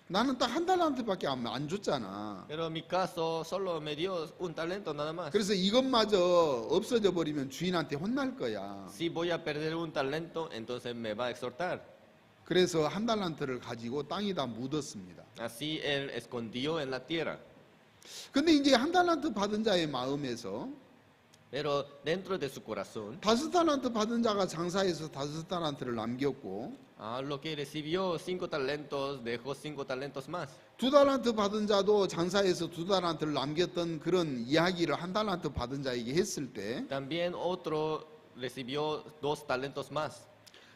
S11: 나는 딱 1달란트밖에 안 줬잖아.
S10: Pero en mi caso, solo me dio 1 talento nada más.
S11: 그래서 이것마저 없어져 버리면 주인한테 혼날 거야.
S10: Si voy a perder 1 talento, entonces me va a exhortar.
S11: 그래서 1달란트를 가지고 땅에다 묻었습니다.
S10: Así él escondió en la tierra.
S11: 근데 이제 1달란트 받은 자의 마음에서
S10: Pero dentro de su corazón,
S11: 5달란트 받은 자가 장사해서 5달란트를 남겼고
S10: lo que recibió 5 talentos dejó 5 talentos más.
S11: 2달란트 받은 자도 장사해서 2달란트를 남겼던 그런 이야기를 1달란트 받은 자에게 했을 때
S10: También otro recibió 2 talentos más.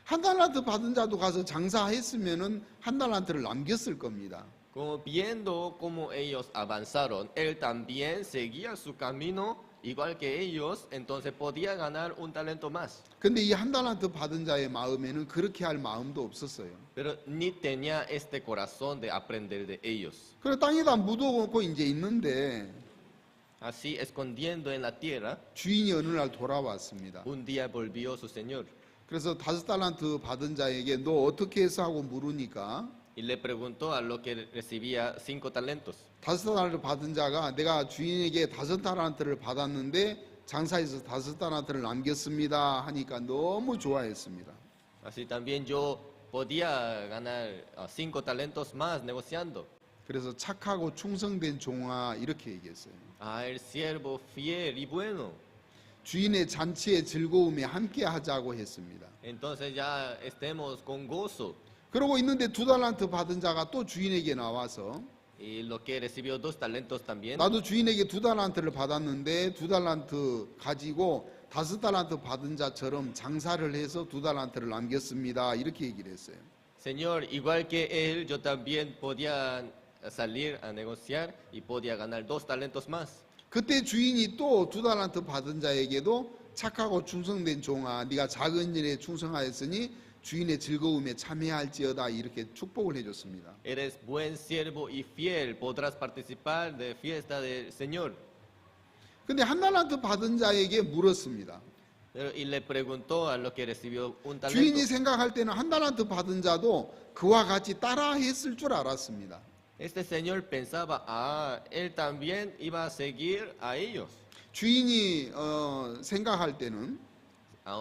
S11: 1달란트 받은 자도 가서 장사했으면은 1달란트를 남겼을 겁니다.
S10: Como viendo cómo ellos avanzaron, él también seguía su camino igual que ellos, entonces podía ganar un talento más.
S11: 근데 이 한 달란트 받은 자의 마음에는 그렇게 할 마음도 없었어요.
S10: Pero ni tenía este corazón de aprender de ellos.
S11: 그래 땅에다 묻어놓고 이제 있는데
S10: Así, escondiendo en la tierra,
S11: 주인이 어느 날 돌아왔습니다.
S10: un día volvió su señor
S11: 그래서 5달란트 받은 자에게 너 어떻게 해서 하고 물으니까
S10: y le preguntó a lo que recibía 5 talentos.
S11: 5달란트 받은 자가 내가 주인에게 5달란트를 받았는데 장사해서 5달란트를 남겼습니다 하니까 너무 좋아했습니다.
S10: Así también yo podía ganar 5 talentos más negociando.
S11: 그래서 착하고 충성된 종아 이렇게 얘기했어요.
S10: Ah, el siervo fiel y bueno.
S11: 주인의 잔치의 즐거움에 함께 하자고 했습니다.
S10: Entonces ya estemos con gozo.
S11: 그러고 있는데 2달란트 받은 자가 또 주인에게 나와서
S10: Y lo que recibió 2 talentos también.
S11: 나도 주인에게 2달란트를 받았는데 2달란트 가지고 5달란트 받은 자처럼 장사를 해서 2달란트를 남겼습니다. 이렇게 얘기를 했어요.
S10: Señor, igual que él, yo también podía salir a negociar y podía ganar 2 talentos más.
S11: 그때 주인이 또 2달란트 받은 자에게도 착하고 충성된 종아 네가 작은 일에 충성하였으니 주인의 즐거움에 참여할지어다 이렇게 축복을 해줬습니다.
S10: Eres buen siervo y fiel, podrás participar de fiesta del Señor.
S11: 근데 1달란트 받은 자에게 물었습니다.
S10: Y le preguntó a lo que recibió un talento.
S11: 주인이 생각할 때는 1달란트 받은 자도 그와 같이 따라 했을 줄 알았습니다.
S10: Este señor pensaba, él también iba a seguir a ellos.
S11: 주인이 생각할 때는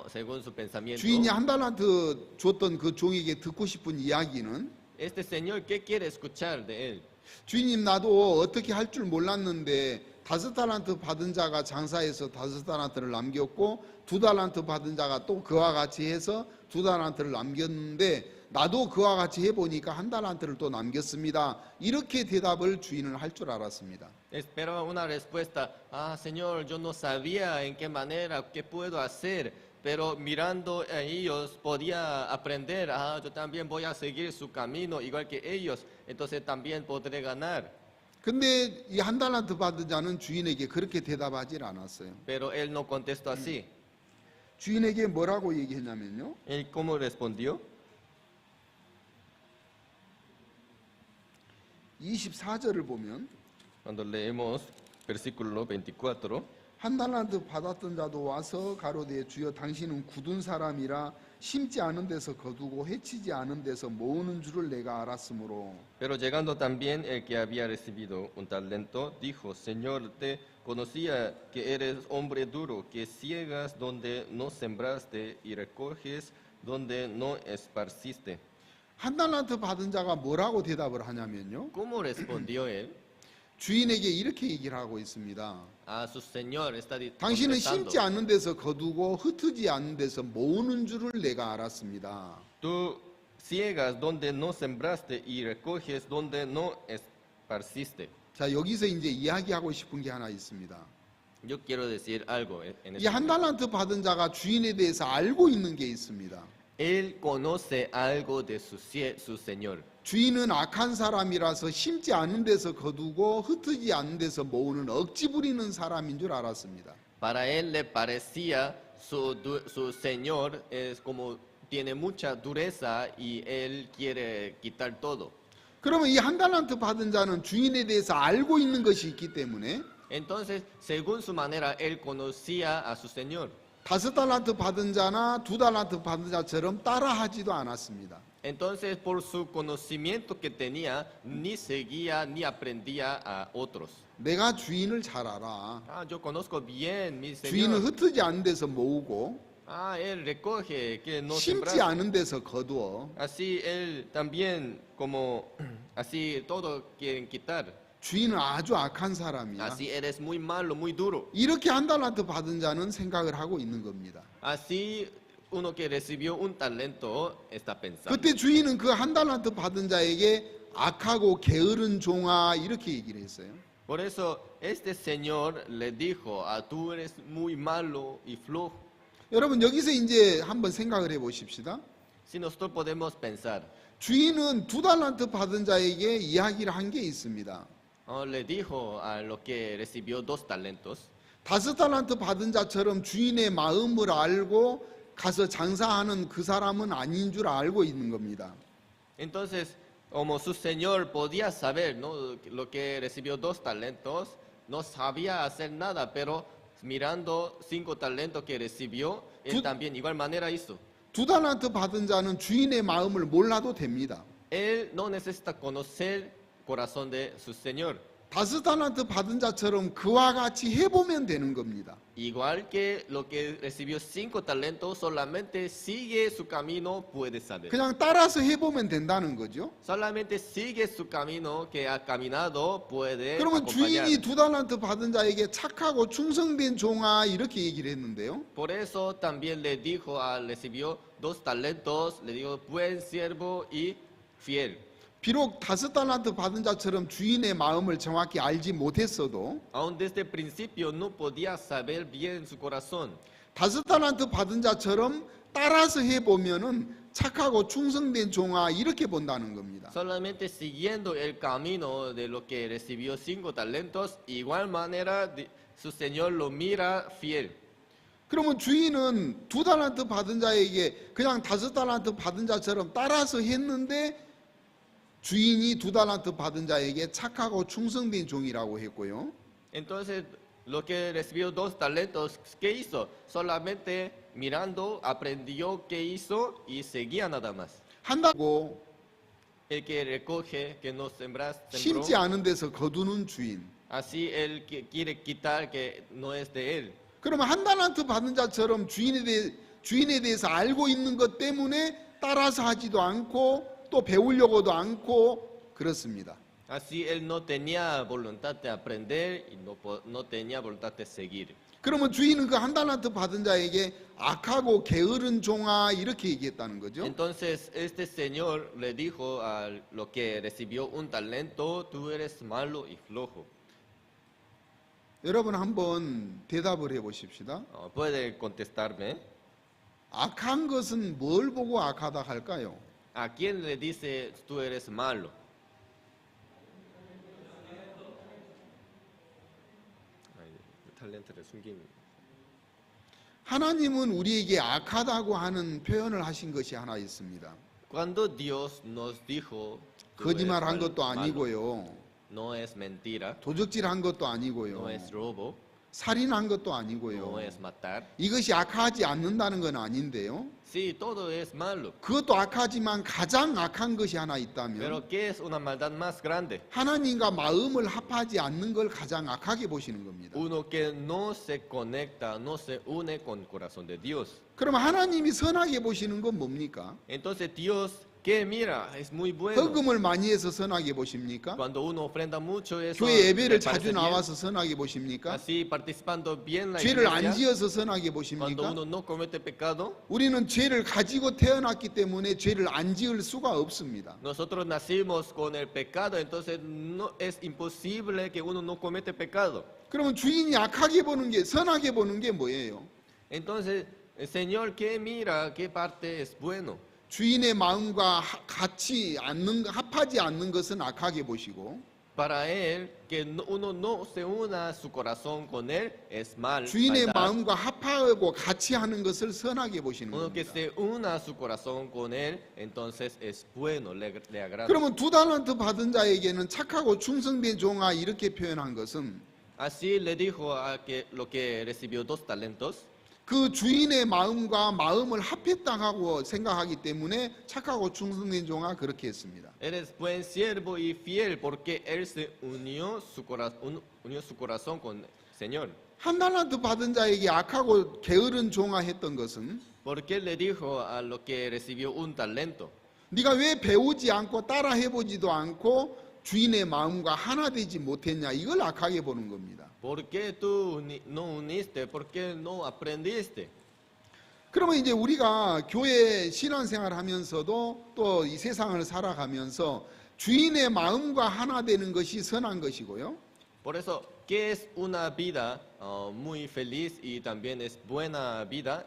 S10: Según su pensamiento,
S11: 주인이 1달란트 줬던 그 종에게 듣고 싶은 이야기는
S10: este señor, ¿qué quiere escuchar de él?
S11: 주인님 나도 어떻게 할 줄 몰랐는데 5달란트 받은 자가 장사해서 5달란트를 남겼고 2달란트 받은 자가 또 그와 같이 해서 2달란트를 남겼는데 나도 그와 같이 해보니까 1달란트를 또 남겼습니다. 이렇게 대답을 주인은 할 줄 알았습니다.
S10: Esperaba una respuesta, Señor, yo no sabía en qué manera, qué puedo hacer, pero mirando a ellos podía aprender, yo también voy a seguir su camino igual que ellos, entonces también podré ganar.
S11: 근데 이 1달란트 받은 자는 주인에게 그렇게 대답하지 않았어요.
S10: Pero él no contestó así.
S11: 주인에게 뭐라고 얘기했냐면요.
S10: ¿Él cómo respondió?
S11: 24절을 보면
S10: Cuando leemos versículo 24,
S11: 1달란트 받았던 자도 와서 가로되 주여 당신은 굳은 사람이라 심지 않은 데서 거두고 해치지 않은 데서 모으는 줄을 내가 알았으므로
S10: pero llegando también el que había recibido un talento, dijo, Señor, te conocía que eres hombre duro, que ciegas donde no sembraste y recoges donde no esparciste.
S11: 1달란트 받은 자가 뭐라고 대답을 하냐면요.
S10: ¿Cómo respondió él?
S11: 주인에게 이렇게 얘기를 하고 있습니다.
S10: A su señor está
S11: 당신은
S10: contestando,
S11: 심지 않는 데서 거두고 흩어지지 않는 데서 모으는 줄을 내가 알았습니다.
S10: tú ciegas donde no sembraste y recoges donde no esparciste.
S11: 자, 여기서 이제 이야기하고 싶은 게 하나 있습니다.
S10: Yo quiero decir algo en
S11: 이
S10: este
S11: 한
S10: momento.
S11: 달란트 받은 자가 주인에 대해서 알고 있는 게 있습니다.
S10: Él conoce algo de su señor.
S11: 주인은 악한 사람이라서 심지 않은 데서 거두고 흩어지지 않는 데서 모으는 억지 부리는 사람인 줄 알았습니다.
S10: Para él le parecía su señor es como tiene mucha dureza y él quiere quitar todo.
S11: 그러면 이 한 달란트 받은 자는 주인에 대해서 알고 있는 것이 있기 때문에
S10: Entonces, según su manera, él conocía a su señor.
S11: 5달란트 받은 자나 2달란트 받은 자처럼 따라하지도 않았습니다.
S10: Entonces, por su conocimiento que tenía, ni seguía ni aprendía a otros.
S11: 내가 주인을 잘 알아.
S10: Yo conozco bien mi
S11: 주인은
S10: señor.
S11: 흩어지지 않은 데서 모으고
S10: Él recoge que no
S11: 심지
S10: sembraste.
S11: 않은 데서 거두어.
S10: Así él también, como así todo quieren quitar.
S11: 주인은 아주 악한 사람이야.
S10: Así eres muy malo, muy duro.
S11: 이렇게 한 달란트 받은 자는 생각을 하고 있는 겁니다.
S10: Así uno que recibió un talento está pensando.
S11: 그때 주인은 그 한 달란트 받은 자에게 악하고 게으른 종아 이렇게 얘기를 했어요.
S10: Por eso este señor le dijo, tú eres muy malo y flojo.
S11: 여러분 여기서 이제 한번 생각을 해보십시다.
S10: Si nosotros podemos pensar,
S11: 주인은 2달란트 받은 자에게 이야기를 한 게 있습니다.
S10: le dijo a lo que recibió 2 talentos.
S11: 5달란트 받은 자처럼 주인의 마음을 알고 가서 장사하는 그 사람은 아닌 줄 알고 있는 겁니다.
S10: Entonces, como su señor podía saber, ¿no?, lo que recibió 2 talentos, no sabía hacer nada, pero mirando 5 talentos que recibió, él también igual manera hizo.
S11: 2달란트 받은 자는 주인의 마음을 몰라도 됩니다.
S10: Él no necesita conocer el corazón de su señor.
S11: 5달란트 받은 자처럼 그와 같이 해보면 되는 겁니다.
S10: Igual que lo que recibió 5 talentos, solamente sigue su camino, puede saber.
S11: 그냥 따라서 해보면 된다는 거죠.
S10: Solamente sigue su camino que ha caminado, puede
S11: 그러면
S10: acompañar.
S11: 주인이 2달란트 받은 자에게 착하고 충성된 종아 이렇게 얘기를 했는데요.
S10: Por eso también le dijo al recibió 2 talentos, le dijo buen siervo y fiel.
S11: 비록 5달란트 받은 자처럼 주인의 마음을 정확히 알지 못했어도
S10: Aún desde el principio no podía saber bien su corazón.
S11: 5달란트 받은 자처럼 따라서 해보면은 착하고 충성된 종아 이렇게 본다는 겁니다.
S10: Solamente siguiendo el camino de lo que recibió 5 talentos, igual manera su señor lo mira fiel.
S11: 그러면 주인은 2달란트 받은 자에게 그냥 5달란트 받은 자처럼 따라서 했는데 주인이 2달란트 받은 자에게 착하고 충성된 종이라고 했고요.
S10: Entonces, lo que recibió 2 talentos, ¿qué hizo? Solamente mirando, aprendió qué hizo y seguía nada más.
S11: 한다고
S10: El que recoge, que no sembró,
S11: 심지 않은 데서 거두는 주인.
S10: así el que quiere quitar que no es de él.
S11: 그러면 1달란트 받은 자처럼 주인에 대해서 알고 있는 것 때문에 따라서 하지도 않고 또 배우려고도 않고 그렇습니다.
S10: Así él no tenía voluntad de aprender y no tenía voluntad de seguir.
S11: 그러면 주인은 그 1달란트 받은 자에게 악하고 게으른 종아 이렇게 얘기했다는 거죠.
S10: Entonces este señor le dijo a lo que recibió 1 talento, tú eres malo y flojo.
S11: 여러분 한번 대답을 해보십시다.
S10: ¿Puede contestarme?
S11: 악한 것은 뭘 보고 악하다 할까요?
S10: ¿A quién le dice tú eres malo? 탤런트를 숨긴.
S11: 하나님은 우리에게 악하다고 하는 표현을 하신 것이 하나 있습니다.
S10: Cuando Dios nos dijo
S11: 거짓말한 것도 아니고요.
S10: No es mentira.
S11: 도적질한 것도 아니고요.
S10: No es robo.
S11: 살인한 것도 아니고요.
S10: No es matar.
S11: 이것이 악하지 않는다는 건 아닌데요.
S10: Sí, todo es malo.
S11: 그것도 악하지만 가장 악한 것이 하나 있다면
S10: Pero ¿qué es una maldad más grande?
S11: 하나님과 마음을 합하지 않는 걸 가장 악하게 보시는 겁니다.
S10: Uno que no se conecta, no se une con el corazón de Dios.
S11: 그러면 하나님이 선하게 보시는 건 뭡니까?
S10: Entonces Dios, ¿qué mira? Es muy bueno.
S11: 헌금을 많이 해서 선하게 보십니까?
S10: Cuando uno ofrenda mucho, eso
S11: 교회
S10: le
S11: 예배를
S10: parece
S11: 자주
S10: bien.
S11: 나와서 선하게 보십니까?
S10: Así participando bien en la
S11: 죄를 안
S10: iglesia.
S11: 지어서 선하게
S10: Cuando
S11: 보십니까?
S10: uno no comete pecado,
S11: 우리는 죄를 가지고 태어났기 때문에 죄를 안 지을 수가 없습니다.
S10: nosotros nacimos con el pecado, entonces no es imposible que uno no comete pecado.
S11: 그러면 주인이 악하게 보는 게 선하게 보는 게 뭐예요?
S10: Entonces, el Señor, ¿qué mira? ¿Qué parte es bueno?
S11: 주인의 마음과 합하지 않는 것은 악하게 보시고
S10: Para Él, que uno no se una su corazón con Él, es mal.
S11: 주인의
S10: maldad.
S11: 마음과 합하고 같이 하는 것을 선하게 보시는
S10: Uno que
S11: 겁니다.
S10: se una su corazón con Él, entonces es bueno, le agrada.
S11: 그러면 2달란트 받은 자에게는 착하고 충성된 종아 이렇게 표현한 것은
S10: Así le dijo a que lo que recibió 2 talentos.
S11: 그 주인의 마음과 마음을 합했다고 생각하기 때문에 착하고 충성된 종아 그렇게 했습니다.
S10: Eres buen siervo y fiel porque él se unió su corazón con el Señor.
S11: 1달란트 받은 자에게 악하고 게으른 종아 했던 것은
S10: Porque le dijo a lo que recibió 1 talento.
S11: 네가 왜 배우지 않고 따라 해보지도 않고 주인의 마음과 하나 되지 못했냐 이걸 악하게 보는 겁니다.
S10: ¿Por qué tú no uniste? ¿Por qué no aprendiste?
S11: 그러면 이제 우리가 교회 신앙생활 하면서도 또 이 세상을 살아가면서 주인의 마음과 하나 되는 것이 선한 것이고요.
S10: Por eso, ¿qué es una vida muy feliz y también es buena vida?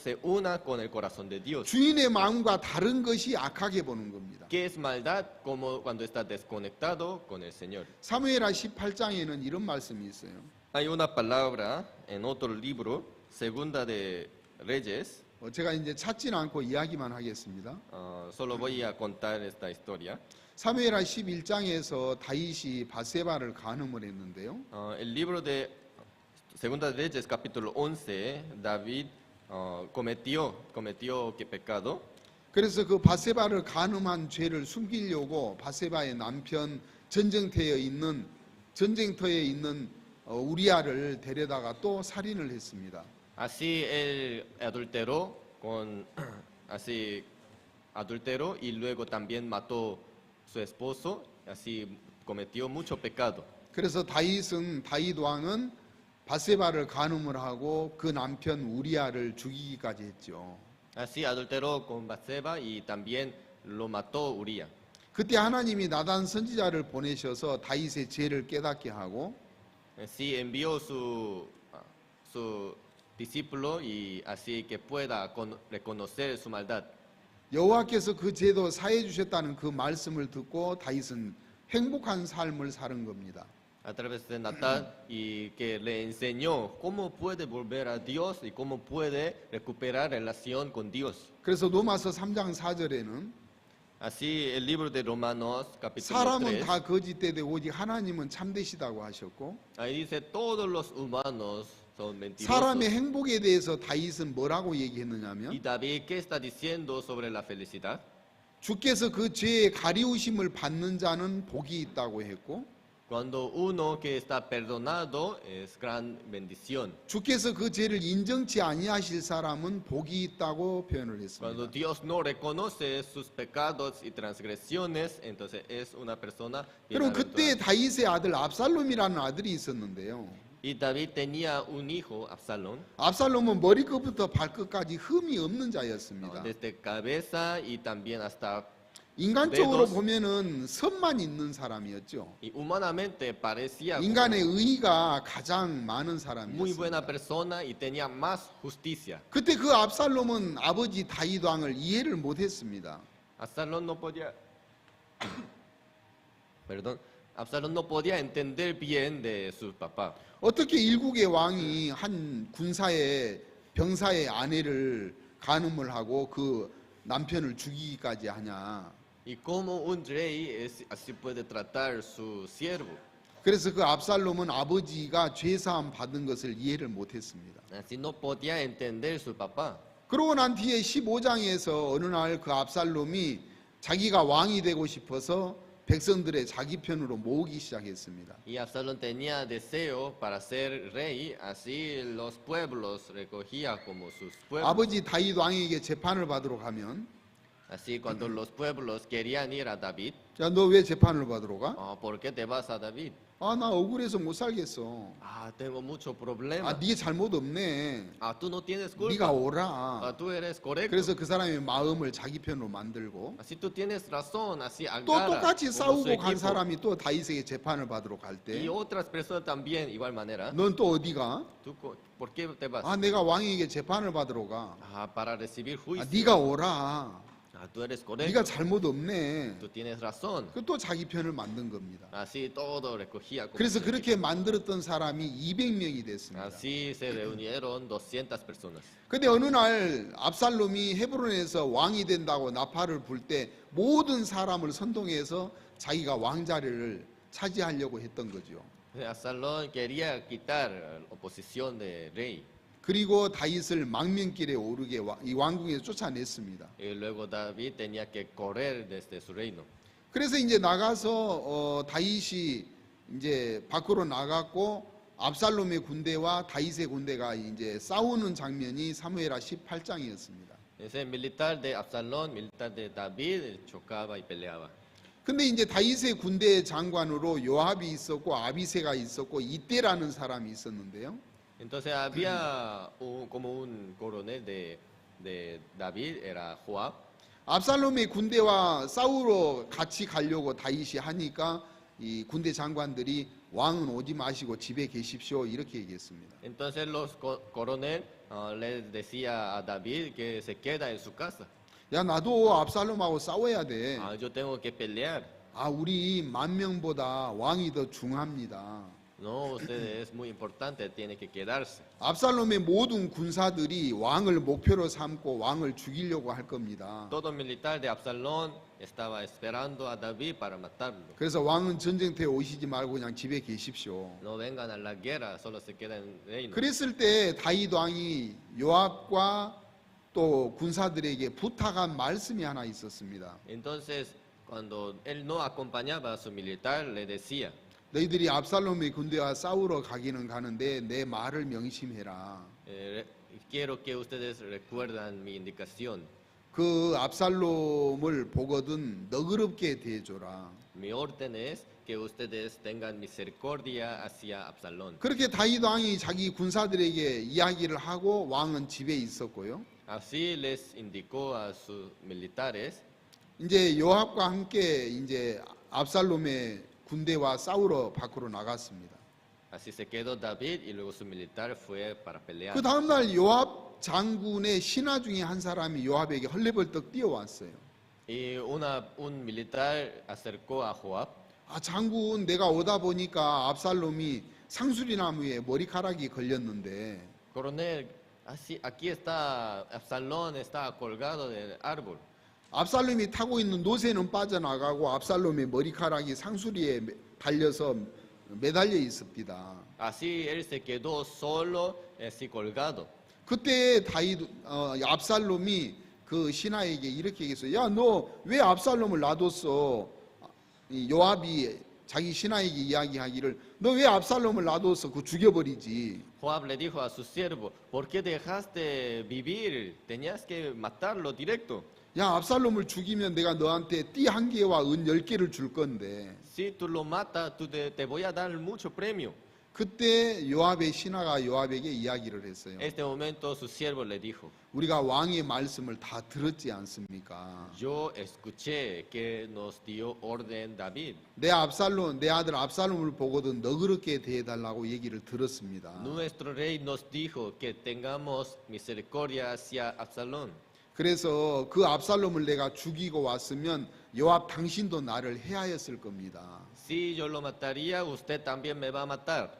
S10: Se una con el corazón de Dios.
S11: 주인의 마음과 다른 것이 악하게 보는 겁니다.
S10: ¿Qué es maldad? Como cuando está desconectado con el Señor.
S11: 사무엘하 18장에는 이런 말씀이 있어요.
S10: Hay una palabra en otro libro, Segunda de Reyes.
S11: 제가 이제 찾지는 않고 이야기만 하겠습니다.
S10: Solo voy a contar esta historia.
S11: 사무엘하 11장에서 다윗이 바세바를 간음을 했는데요.
S10: El libro de Segunda de Reyes, capítulo 11, David cometió qué pecado.
S11: 그래서 그 바세바를 간음한 죄를 숨기려고 바세바의 남편 전쟁터에 있는 우리아를 데려다가 또 살인을 했습니다.
S10: Así él adulteró y luego también mató su esposo, así cometió mucho pecado.
S11: 그래서 다윗 왕은 바세바를 간음을 하고 그 남편 우리아를 죽이기까지 했죠.
S10: Así adulteró con Batseba y también lo mató Uría.
S11: 그때 하나님이 나단 선지자를 보내셔서 다윗의 죄를 깨닫게 하고
S10: Así envió su discípulo y así que pueda reconocer su maldad.
S11: 여호와께서 그 죄도 사해 주셨다는 그 말씀을 듣고 다윗은 행복한 삶을 사는 겁니다.
S10: A través de Natán y que le enseñó cómo puede volver a Dios y cómo puede recuperar relación con Dios.
S11: 그래서 로마서 3장 4절에는
S10: Así el libro de Romanos capítulo
S11: 사람은
S10: 3
S11: 다 거짓되되 오직 하나님은 참되시다고 하셨고
S10: ahí dice todos los humanos son mentirosos.
S11: 사람의 행복에 대해서 다윗은 뭐라고
S10: Y
S11: 얘기했느냐면
S10: David qué está diciendo sobre la felicidad?
S11: 주께서 그 죄의 가리우심을 받는 자는 복이 있다고 했고
S10: Cuando uno que está perdonado es gran bendición.
S11: 주께서 그 죄를 인정치 아니하실 사람은 복이 있다고 표현을
S10: Cuando
S11: 했습니다.
S10: Dios no reconoce sus pecados y transgresiones, entonces es una persona
S11: 그럼 그때
S10: bienaventurada.
S11: 다윗의 아들 압살롬이라는 아들이 있었는데요.
S10: Y David tenía un hijo, Absalón,
S11: 압살롬은 머리끝부터 발끝까지 흠이 없는 자였습니다.
S10: desde cabeza y también hasta
S11: 인간적으로
S10: dedos.
S11: 보면은 선만 있는 사람이었죠.
S10: Y humanamente parecía
S11: 인간의
S10: como
S11: 의의가 가장 많은
S10: muy buena
S11: 사람이었습니다.
S10: persona y tenía más justicia.
S11: 그때 그 압살롬은 아버지 다윗 왕을 이해를 못했습니다.
S10: Absalón no podía, Absalón no podía entender bien de su papá.
S11: 어떻게 일국의 왕이 한 군사의 병사의 아내를 간음을 하고 그 남편을 죽이기까지 하냐.
S10: Y cómo un rey así puede tratar su siervo.
S11: 그래서 그 압살롬은 아버지가 죄사함 받은 것을 이해를 못했습니다.
S10: Así no podía entender su papá.
S11: 그러고 난 뒤에 15장에서 어느 날 그 압살롬이 자기가 왕이 되고 싶어서 백성들의 자기 편으로 모으기 시작했습니다.
S10: Y Absalón tenía deseo para ser rey, así los pueblos recogía como sus pueblos.
S11: 아버지 다윗 왕에게 재판을 받으러 가면
S10: Así cuando los pueblos querían ir a David,
S11: 야, 너 왜 재판을 받으러 가?
S10: ¿por qué te vas a David?
S11: 아, 나 억울해서 못 살겠어.
S10: Tengo mucho problema.
S11: 아, 네 잘못 없네.
S10: Tú no tienes
S11: 네가
S10: culpa.
S11: 오라.
S10: Tú eres correcto.
S11: 그래서 그 사람의 마음을 자기 편으로 만들고
S10: Así tú tienes razón, así
S11: 또
S10: agarra
S11: 똑같이
S10: como su
S11: 싸우고 간
S10: equipo.
S11: 사람이 또 다윗에게 재판을 받으러 갈 때
S10: Y otras personas también, igual manera.
S11: 넌 또 어디 가?
S10: ¿Por qué te vas?
S11: 아, 내가 왕에게 재판을 받으러 가.
S10: Para recibir
S11: 아,
S10: juicio.
S11: 네가 오라.
S10: Tú eres correcto.
S11: 네가 잘못 없네.
S10: Tú tienes razón.
S11: 그 또 자기 편을 만든 겁니다.
S10: Así todo recogía. como
S11: 그래서
S10: su
S11: 그렇게
S10: equipo.
S11: 만들었던 사람이 200명이 됐습니다.
S10: Así se reunieron 200 personas.
S11: 근데 어느 날 압살롬이 헤브론에서 왕이 된다고 나팔을 불 때 모든 사람을 선동해서 자기가 왕자리를 차지하려고 했던 거죠.
S10: Absalón quería quitar la oposición de rey.
S11: 그리고 다윗을 망명길에 오르게 이 왕궁에서 쫓아냈습니다.
S10: Y luego David tenía que correr desde su reino.
S11: 그래서 이제 나가서 다윗이 이제 밖으로 나갔고 압살롬의 군대와 다윗의 군대가 이제 싸우는 장면이 사무엘하 18장이었습니다.
S10: Ese militar de Absalón, militar de David, chocaba y peleaba.
S11: 근데 이제 다윗의 군대 장관으로 요압이 있었고 아비새가 있었고 이때라는 사람이 있었는데요.
S10: Entonces había como un coronel de David, era Joab.
S11: 압살롬의 군대와 싸우러 같이 가려고 다윗이 하니까 이 군대 장관들이 왕은 오지 마시고 집에 계십시오 이렇게 얘기했습니다.
S10: Entonces los coronel le decía a David que se queda en su casa.
S11: 야, 나도 압살롬하고 싸워야 돼.
S10: Yo tengo que pelear.
S11: 아, 우리 만 명보다 왕이 더 중요합니다.
S10: No, usted es muy importante, tiene que quedarse.
S11: 압살롬의 모든 군사들이 왕을 목표로 삼고 왕을 죽이려고 할 겁니다.
S10: Todo militar de Absalón estaba esperando a David para matarlo.
S11: 그래서 왕은 전쟁터에 오시지 말고 그냥 집에 계십시오.
S10: No vengan a la guerra, solo se queden en el reino.
S11: 그랬을 때 다윗 왕이 요압과 또 군사들에게 부탁한 말씀이 하나 있었습니다.
S10: Entonces, cuando él no acompañaba a su militar, le decía,
S11: 너희들이 압살롬의 군대와 싸우러 가기는 가는데 내 말을 명심해라.
S10: quiero que ustedes recuerdan mi indicación.
S11: 그 압살롬을 보거든 너그럽게 대해줘라.
S10: Mi orden es que ustedes tengan misericordia hacia Absalón.
S11: 그렇게 다윗 왕이 자기 군사들에게 이야기를 하고 왕은 집에 있었고요.
S10: Así les indicó a sus militares.
S11: 이제 요압과 함께 이제 압살롬의 군대와 싸우러 밖으로 나갔습니다.
S10: Así se quedó David y luego su militar fue para pelear.
S11: 그 다음 날 요압 장군의 신하 중에 한 사람이 요압에게 헐레벌떡 뛰어왔어요.
S10: Y un militar acercó a Joab.
S11: 아 장군, 내가 오다 보니까 압살롬이 상수리나무에 머리카락이 걸렸는데.
S10: Coronel, aquí está Absalón, está colgado del árbol.
S11: 압살롬이 타고 있는 노새는 빠져나가고 압살롬의 머리카락이 상수리에 달려서 매달려 있습니다.
S10: Así él se quedó solo, así colgado.
S11: 그때 압살롬이 그 신하에게 이렇게 얘기했어요. 야, 너 왜 압살롬을 놔뒀어? 요압이 자기 신하에게 이야기하기를 너 왜 압살롬을 놔뒀어? 그 죽여버리지.
S10: Joab le dijo a su siervo, ¿por qué dejaste vivir? Tenías que matarlo directo.
S11: 야, 압살롬을 죽이면 내가 너한테 띠 1개와 은 10개를 줄 건데.
S10: Si tú lo matas, te voy a dar mucho premio.
S11: 그때 요압의 신하가 요압에게 이야기를 했어요.
S10: En este momento su siervo le dijo,
S11: 우리가 왕의 말씀을 다 들었지 않습니까?
S10: yo escuché que nos dio orden David.
S11: 내 아들 압살롬을 보고도 너그럽게 대해달라고 얘기를 들었습니다.
S10: Nuestro rey nos dijo que tengamos misericordia hacia Absalón.
S11: 그래서 그 압살롬을 내가 죽이고 왔으면 요압 당신도 나를 해하였을 겁니다.
S10: Si yo lo mataría, usted también me va a matar.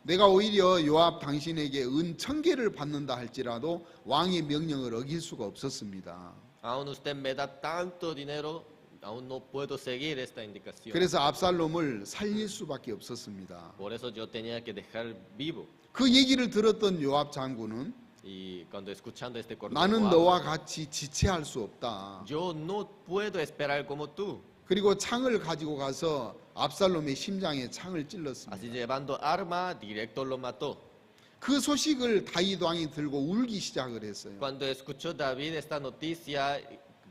S11: 내가 오히려 요압 당신에게 은 1000개를 받는다 할지라도 왕의 명령을 어길 수가 없었습니다.
S10: Aún usted me da tanto dinero, aún no puedo seguir esta indicación.
S11: 그래서 압살롬을 살릴 수밖에 없었습니다.
S10: Por eso yo tenía que dejar vivo.
S11: 그 얘기를 들었던 요압 장군은
S10: Y cuando escuchando este coronel,
S11: 나는 너와 같이 지체할 수 없다.
S10: yo no puedo esperar como tú.
S11: 그리고 창을 가지고 가서 압살롬의 심장에 창을 찔렀습니다.
S10: Así llevando arma, directo lo mató.
S11: 그 소식을 다윗 왕이 들고 울기 시작을 했어요.
S10: Cuando escuchó David esta noticia,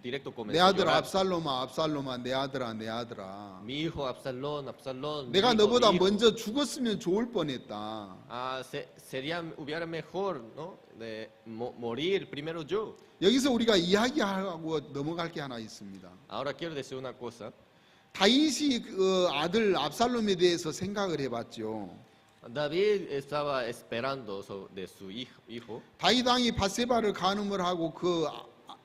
S10: directo
S11: 내
S10: comenzó a
S11: 아들
S10: llorar.
S11: 압살롬아, 내 아들아.
S10: Mi hijo Absalón, Absalón.
S11: 내가
S10: mi hijo,
S11: 너보다
S10: mi hijo.
S11: 먼저 죽었으면 좋을 뻔했다.
S10: Hubiera mejor, ¿no? De morir primero yo.
S11: 여기서 우리가 이야기하고 넘어갈 게 하나 있습니다.
S10: Ahora quiero decir una cosa.
S11: 다윗이 그 아들 압살롬에 대해서 생각을 해봤죠.
S10: David estaba esperando de su hijo.
S11: 다윗 왕이 밧세바를 간음을 하고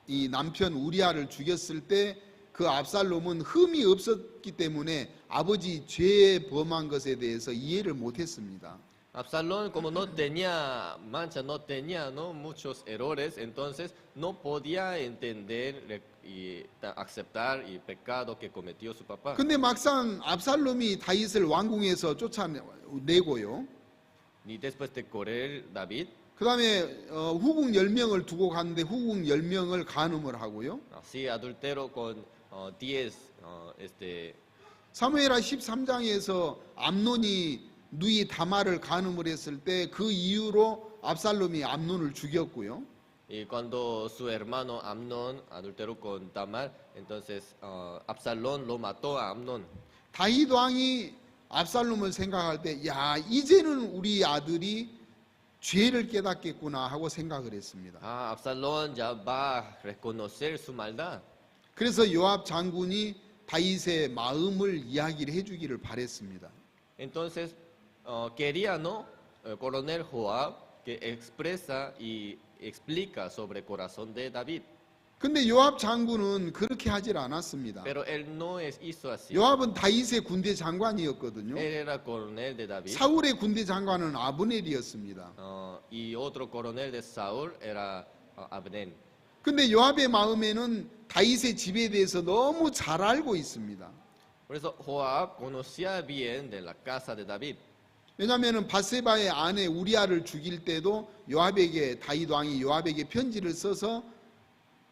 S11: 이 남편 우리아를 죽였을 때 그 압살롬은 흠이 없었기 때문에 아버지 죄에 범한 것에 대해서 이해를 못했습니다.
S10: Absalón, como no tenía mancha, no tenía, ¿no? muchos errores, entonces no podía entender y aceptar el pecado que cometió su papá.
S11: 근데 막상 압살롬이 다윗을 왕궁에서 쫓아내고요.
S10: Ni después de correr David,
S11: 그 다음에 후궁 10명을 두고 갔는데 후궁 10명을 간음을 하고요.
S10: así adultero con 10
S11: 사무엘하 13장에서 암논이 누이 다말을 간음을 했을 때 그 이유로 압살롬이 암논을 죽였고요.
S10: Y cuando su hermano Amnón adulteró con Tamar, entonces Absalón lo mató a Amnón.
S11: 다윗 왕이 압살롬을 생각할 때, 야, 이제는 우리 아들이 죄를 깨닫겠구나 하고 생각을 했습니다.
S10: Absalón ya va a reconocer su maldad.
S11: 그래서 요압 장군이 다윗의 마음을 이야기를 해주기를 바랬습니다.
S10: Entonces quería, ¿no? Coronel Joab que expresa y explica sobre el corazón de David.
S11: 근데 요압 장군은 그렇게 하질 않았습니다.
S10: Pero él no hizo así.
S11: 요압은 다윗의 군대 장관이었거든요.
S10: Él era coronel de David.
S11: 사울의 군대 장관은 아브넬이었습니다.
S10: Y otro coronel de Saúl era Abner.
S11: 근데 요압의 마음에는 다윗의 집에 대해서 너무 잘 알고 있습니다.
S10: Por eso Joab conocía bien de la casa de David.
S11: 왜냐하면 바세바의 아내 우리아를 죽일 때도 다윗 왕이 요압에게 편지를 써서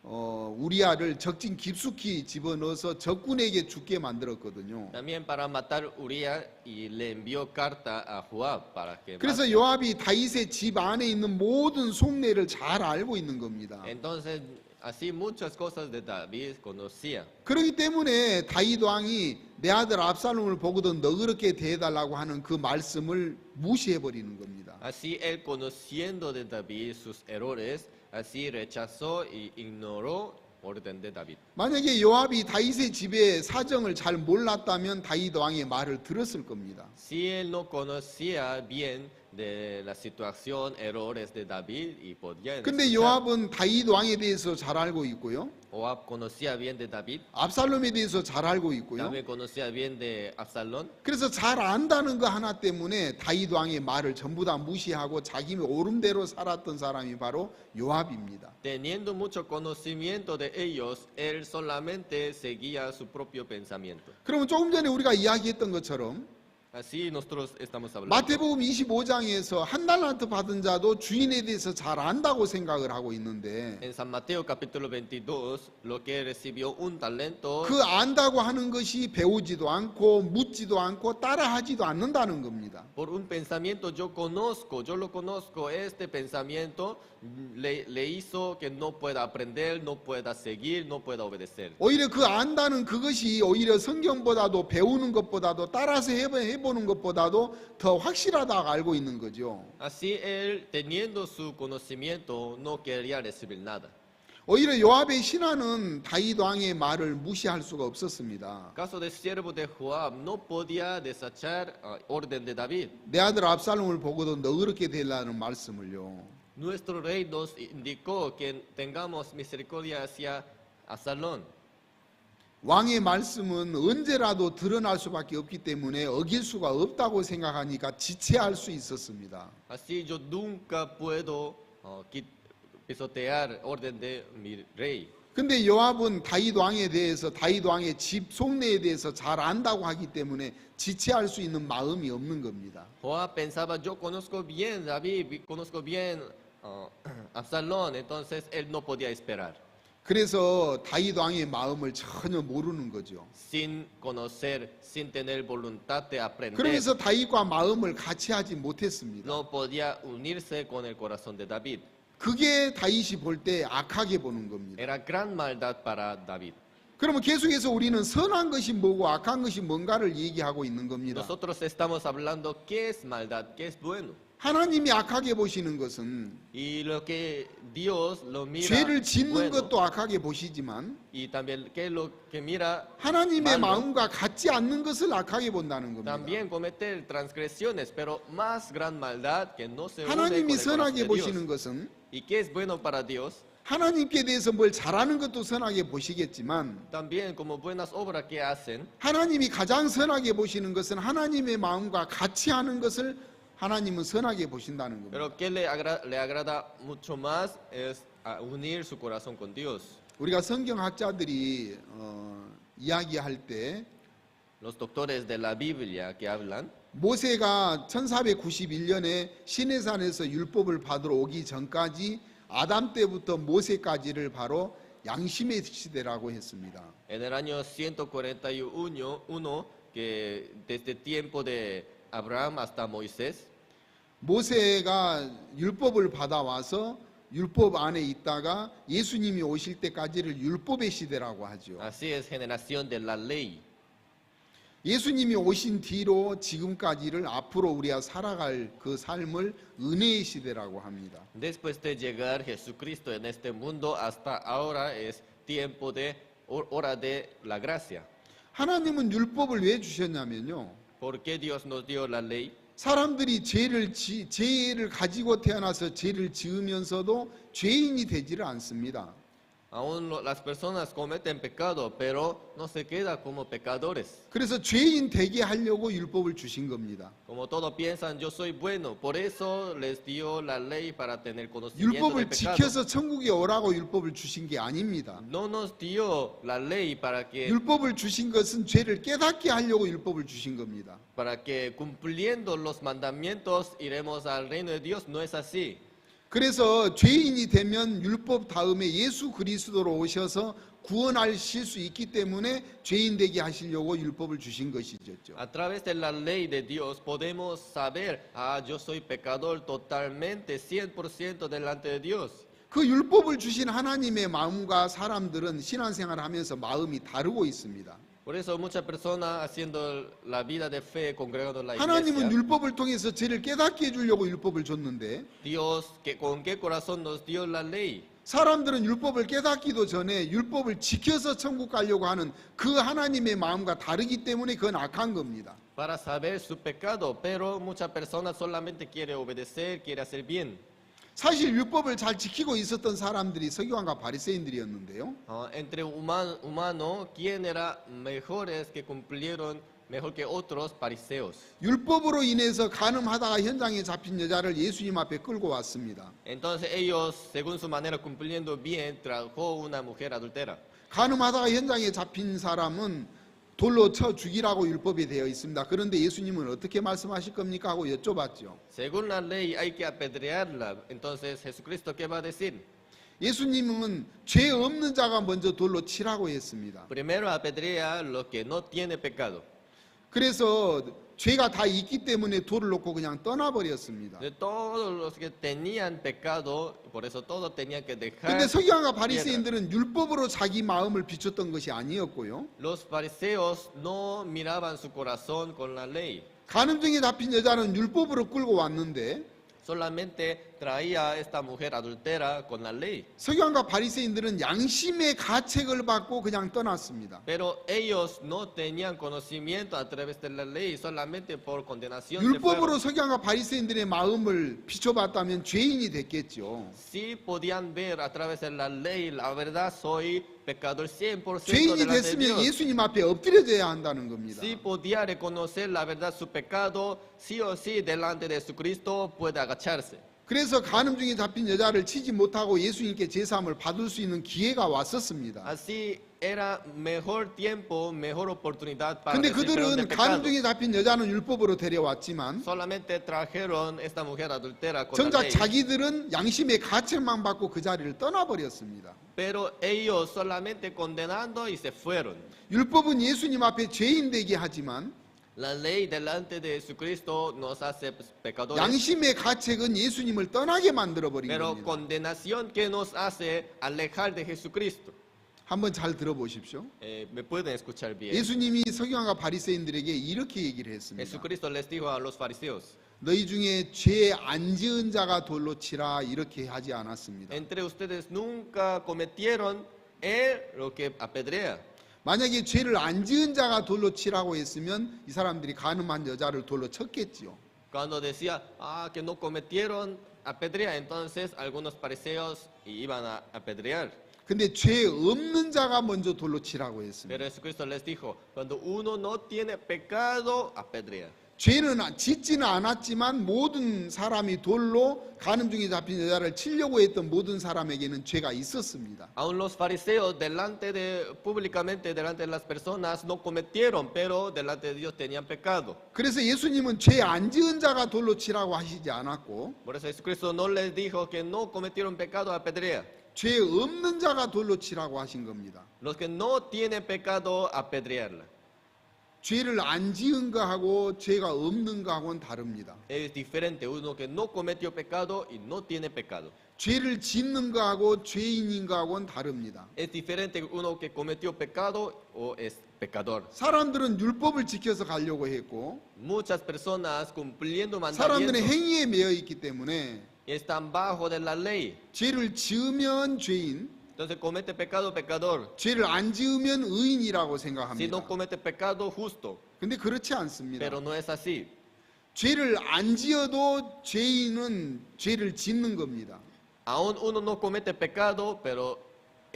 S11: 우리아를 적진 깊숙이 집어넣어서 적군에게 죽게 만들었거든요.
S10: También para matar Uría y le envió carta a Joab para que
S11: 그래서
S10: mate.
S11: 요압이 다윗의 집 안에 있는 모든 속내를 잘 알고 있는 겁니다.
S10: Entonces, así muchas cosas de David conocía.
S11: 그렇기 때문에 다윗 왕이 내 아들 압살롬을 보고도 너그럽게 대해달라고 하는 그 말씀을 무시해 버리는 겁니다.
S10: Así él, conociendo de David sus errores, así rechazó y ignoró orden de David.
S11: 만약에 요압이 다윗의 집의 사정을 잘 몰랐다면 다윗 왕의 말을 들었을 겁니다.
S10: Si él no conocía bien de la situación, errores de David y podía
S11: 근데
S10: escuchar.
S11: 요압은 다윗 왕에 대해서 잘 알고 있고요.
S10: Joab conocía bien de David,
S11: 압살롬에 대해서 잘 알고 있고요.
S10: también conocía bien de Absalón.
S11: 그래서 잘 안다는 거 하나 때문에 다윗 왕의 말을 전부 다 무시하고 자기 오름대로 살았던 사람이 바로 요압입니다.
S10: Teniendo mucho conocimiento de ellos, él solamente seguía su propio pensamiento.
S11: 그러면 조금 전에 우리가 이야기했던 것처럼
S10: Así nosotros estamos hablando.
S11: 마태복음 25장에서 한 달란트 받은 자도 주인에 대해서 잘 안다고 생각을 하고 있는데
S10: En San Mateo capítulo 22, lo que recibió un talento,
S11: 그 안다고 하는 것이 배우지도 않고 묻지도 않고 따라하지도 않는다는 겁니다.
S10: por un pensamiento yo lo conozco, este pensamiento le hizo que no pueda aprender, no pueda seguir, no pueda obedecer.
S11: 오히려 그 안다는 그것이 오히려 성경보다도 배우는 것보다도 따라서 해보는 것보다도 더 확실하다고 알고 있는 거죠.
S10: Así él, teniendo su conocimiento, no quería recibir nada.
S11: 오히려 요압의 신하는 다윗 왕의 말을 무시할 수가 없었습니다.
S10: Caso de siervo de Joab, no podía desechar orden de David.
S11: 내 아들 압살롬을 보고도 너그럽게 되라는 말씀을요.
S10: Nuestro rey nos indicó que tengamos misericordia hacia Absalón.
S11: 왕의 말씀은 언제라도 드러날 수밖에 없기 때문에 어길 수가 없다고 생각하니까 지체할 수 있었습니다.
S10: Así yo nunca puedo pisotear orden de mi rey.
S11: 근데 요압은 다윗 왕에 대해서 다윗 왕의 집 속내에 대해서 잘 안다고 하기 때문에 지체할 수 있는 마음이 없는 겁니다.
S10: Joab pensaba, yo conozco bien David, conozco bien Absalón, entonces él no podía esperar.
S11: 그래서 다윗 왕의 마음을 전혀 모르는 거죠.
S10: Sin conocer, sin tener voluntad de aprender,
S11: 그러면서 다윗과 마음을 같이 하지 못했습니다.
S10: no podía unirse con el corazón de David.
S11: 그게 다윗이 볼 때 악하게 보는 겁니다.
S10: Era gran maldad para David.
S11: 그러면 계속해서 우리는 선한 것이 뭐고 악한 것이 뭔가를 얘기하고 있는 겁니다.
S10: Nosotros estamos hablando qué es maldad, qué es bueno.
S11: 하나님이 악하게 보시는 것은
S10: Y lo que Dios lo mira
S11: 죄를 짓는
S10: bueno,
S11: 것도 악하게 보시지만
S10: y también que lo que mira
S11: 하나님의
S10: malo,
S11: 마음과 같지 않는 것을 악하게 본다는 겁니다.
S10: también cometer transgresiones, pero más gran maldad que no se une con
S11: 하나님이
S10: el corazón
S11: 선하게
S10: de Dios.
S11: 보시는 것은
S10: ¿Y qué es bueno para Dios?
S11: 하나님께 대해서 뭘 잘하는 것도 선하게 보시겠지만
S10: También como buenas obras que hacen,
S11: 하나님이 가장 선하게 보시는 것은 하나님의 마음과 같이 하는 것을 하나님은 선하게 보신다는 겁니다.
S10: pero que le agrada mucho más es unir su corazón con Dios.
S11: 우리가 성경학자들이 이야기할 때
S10: Los doctores de la Biblia que hablan,
S11: 모세가 1491년에 시내산에서 율법을 받으러 오기 전까지 아담 때부터 모세까지를 바로 양심의 시대라고 했습니다.
S10: en el año 141, que desde tiempo de Abraham hasta Moisés,
S11: 모세가 율법을 받아와서 율법 안에 있다가 예수님이 오실 때까지를 율법의 시대라고 하죠.
S10: así es generación de la ley.
S11: 예수님이 오신 뒤로 지금까지를 앞으로 우리가 살아갈 그 삶을 은혜의 시대라고 합니다.
S10: Después de llegar Jesucristo en este mundo hasta ahora es tiempo de hora de la gracia.
S11: 하나님은 율법을 왜 주셨냐면요.
S10: ¿Por qué Dios nos dio la ley?
S11: 사람들이 죄를 가지고 태어나서 죄를 지으면서도 죄인이 되지를 않습니다.
S10: Aún las personas cometen pecado, pero no se queda como pecadores.
S11: 그래서 죄인 되게 하려고 율법을 주신 겁니다.
S10: Como todos piensan, yo soy bueno, por eso les dio la ley para tener conocimiento del
S11: 율법을
S10: pecado.
S11: 지켜서 천국에 오라고 율법을 주신 게 아닙니다.
S10: No nos dio la ley para que
S11: 율법을 주신 것은 죄를 깨닫게 하려고 율법을 주신 겁니다.
S10: cumpliendo los mandamientos iremos al reino de Dios. No es así.
S11: 그래서 죄인이 되면 율법 다음에 예수 그리스도로 오셔서 구원하실 수 있기 때문에 죄인 되게 하시려고 율법을 주신 것이죠.
S10: A través de la ley de Dios podemos saber, yo soy pecador totalmente, 100% delante de Dios.
S11: 그 율법을 주신 하나님의 마음과 사람들은 신앙생활을 하면서 마음이 다르고 있습니다.
S10: Por eso muchas personas haciendo la vida de fe, congregando en la
S11: 하나님은
S10: iglesia,
S11: 율법을 통해서 죄를 깨닫게 해주려고 율법을 줬는데
S10: Dios, ¿con qué corazón nos dio la ley?
S11: 사람들은 율법을 깨닫기도 전에 율법을 지켜서 천국 가려고 하는 그 하나님의 마음과 다르기 때문에 그건 악한 겁니다.
S10: Para saber su pecado, pero muchas personas solamente quieren obedecer, quieren hacer bien.
S11: 사실 율법을 잘 지키고 있었던 사람들이 서기관과 바리새인들이었는데요.
S10: Entre humanos, ¿quién era mejores que cumplieron mejor que otros fariseos?
S11: 율법으로 인해서 간음하다가 현장에 잡힌 여자를 예수님 앞에 끌고 왔습니다.
S10: Entonces ellos, según su manera cumpliendo bien, trajo una mujer adultera.
S11: 간음하다가 현장에 잡힌 사람은 돌로 쳐 죽이라고 율법에 되어 있습니다. 그런데 예수님은 어떻게 말씀하실 겁니까? 하고 여쭤봤죠.
S10: Según la ley hay que apedrearla. Entonces Jesucristo, ¿qué va a decir?
S11: 예수님은 죄 없는 자가 먼저 돌로 치라고 했습니다.
S10: Primero apedrea lo que no tiene pecado.
S11: 그래서 죄가 다 있기 때문에 돌을 놓고 그냥 떠나버렸습니다.
S10: De todos los que tenían pecado, por eso todos tenían que dejar.
S11: 근데 서기관과 바리새인들은 율법으로 자기 마음을 비췄던 것이 아니었고요.
S10: Los fariseos no miraban su corazón con la ley.
S11: 간음증에 잡힌 여자는 율법으로 끌고 왔는데
S10: Solamente traía a esta mujer adultera con la ley.
S11: 서기관과 바리새인들은 양심의 가책을 받고 그냥 떠났습니다.
S10: Pero ellos no tenían conocimiento a través de la ley, solamente por condenación se
S11: 율법으로
S10: fueron.
S11: 서기관과 바리새인들의 마음을 비춰봤다면 죄인이 됐겠죠.
S10: Si podían ver a través de la ley, la verdad soy pecador 100%
S11: 죄인이
S10: delante de
S11: 됐으면
S10: Dios.
S11: 예수님 앞에 엎드려져야 한다는 겁니다.
S10: Si podía reconocer la verdad su pecado, sí o sí delante de Jesucristo puede agacharse.
S11: 그래서 간음증에 잡힌 여자를 치지 못하고 예수님께 제사함을 받을 수 있는 기회가 왔었습니다.
S10: Así era mejor tiempo, mejor oportunidad para
S11: 근데
S10: recibir perdón de
S11: 그들은
S10: pecado.
S11: 간음증에 잡힌 여자는 율법으로 데려왔지만
S10: Solamente trajeron esta mujer adultera con la
S11: 정작
S10: ley.
S11: 자기들은 양심의 가책만 받고 그 자리를 떠나버렸습니다.
S10: Pero ellos solamente condenando y se fueron.
S11: 율법은 예수님 앞에 죄인 되게 하지만
S10: La ley delante de Jesucristo nos hace pecadores.
S11: 양심의 가책은 예수님을 떠나게 만들어 버린
S10: Pero
S11: 겁니다.
S10: condenación que nos hace alejar de Jesucristo.
S11: 한번 잘 들어보십시오.
S10: Me pueden escuchar bien.
S11: 예수님이 서기관과 바리새인들에게 이렇게 얘기를 했습니다.
S10: Jesucristo les dijo a los fariseos.
S11: 너희 중에 죄 안 지은 자가 돌로 치라 이렇게 하지 않았습니다.
S10: Entre ustedes nunca cometieron él lo que apedrea.
S11: 만약에 죄를 안 지은 자가 돌로 치라고 했으면 이 사람들이 간음한 여자를 돌로 쳤겠지요.
S10: Cuando decía que no cometieron apedrea, entonces algunos fariseos iban a apedrear.
S11: 근데 죄 없는 자가 먼저 돌로 치라고
S10: Pero
S11: 했습니다.
S10: Jesucristo les dijo, cuando uno no tiene pecado, apedrea.
S11: 죄는 짓지는 않았지만 모든 사람이 돌로 간음증에 잡힌 여자를 치려고 했던 모든 사람에게는 죄가 있었습니다.
S10: Aún los fariseos públicamente delante de las personas no cometieron, pero delante de Dios tenían pecado.
S11: 그래서 예수님은 죄 안 지은 자가 돌로 치라고 하시지 않았고
S10: Por eso Jesucristo no les dijo que no cometieron pecado, apedrea.
S11: 죄 없는 자가 돌로 치라고 하신 겁니다.
S10: Los que no tienen pecado, apedrearla.
S11: 죄를 안 지은 거하고 죄가 없는 거하고는 다릅니다.
S10: Es diferente uno que no cometió pecado y no tiene pecado.
S11: 죄를 짓는 거하고 죄인인 거하고는 다릅니다.
S10: Es diferente uno que cometió pecado o es pecador.
S11: 사람들은 율법을 지켜서 가려고 했고
S10: Muchas personas cumpliendo
S11: 사람들은
S10: mandamientos
S11: 행위에 매여 있기 때문에
S10: están bajo de la ley.
S11: 죄를 지으면 죄인,
S10: Entonces comete pecado, pecador.
S11: 죄를 안 지으면 의인이라고
S10: Si
S11: 생각합니다.
S10: no comete pecado, justo.
S11: 근데 그렇지 않습니다.
S10: Pero no es así.
S11: 죄를 안 지어도 죄인은 죄를 짓는 겁니다.
S10: Aún uno no comete pecado, pero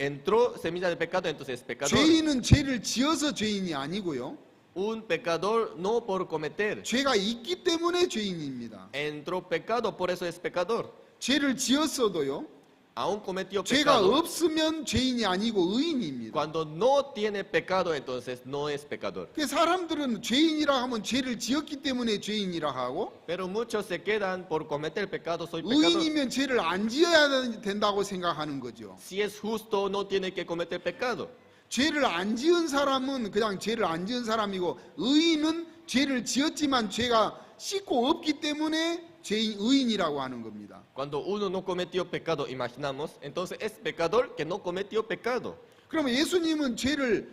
S10: entró semilla de pecado, entonces es pecador.
S11: 죄인은 죄를 지어서 죄인이 아니고요.
S10: Un pecador no por cometer.
S11: 죄가 있기 때문에 죄인입니다.
S10: Entró pecado, por eso es pecador.
S11: 죄를 지었어도요.
S10: Aún cometió
S11: 죄가
S10: pecado.
S11: 없으면 죄인이 아니고 의인입니다.
S10: Cuando no tiene pecado, entonces no es pecador.
S11: 그 사람들은 죄인이라 하면 죄를 지었기 때문에 죄인이라 하고
S10: Pero muchos se quedan por cometer pecado, soy pecador.
S11: 의인이면 죄를 안 지어야 된다고 생각하는 거죠.
S10: Si es justo, no tiene que cometer pecado.
S11: 죄를 안 지은 사람은 그냥 죄를 안 지은 사람이고 의인은 죄를 지었지만 죄가 씻고 없기 때문에 의인이라고 하는 겁니다.
S10: Cuando uno no cometió pecado, imaginamos, entonces es pecador que no cometió pecado.
S11: 그러면 예수님은 죄를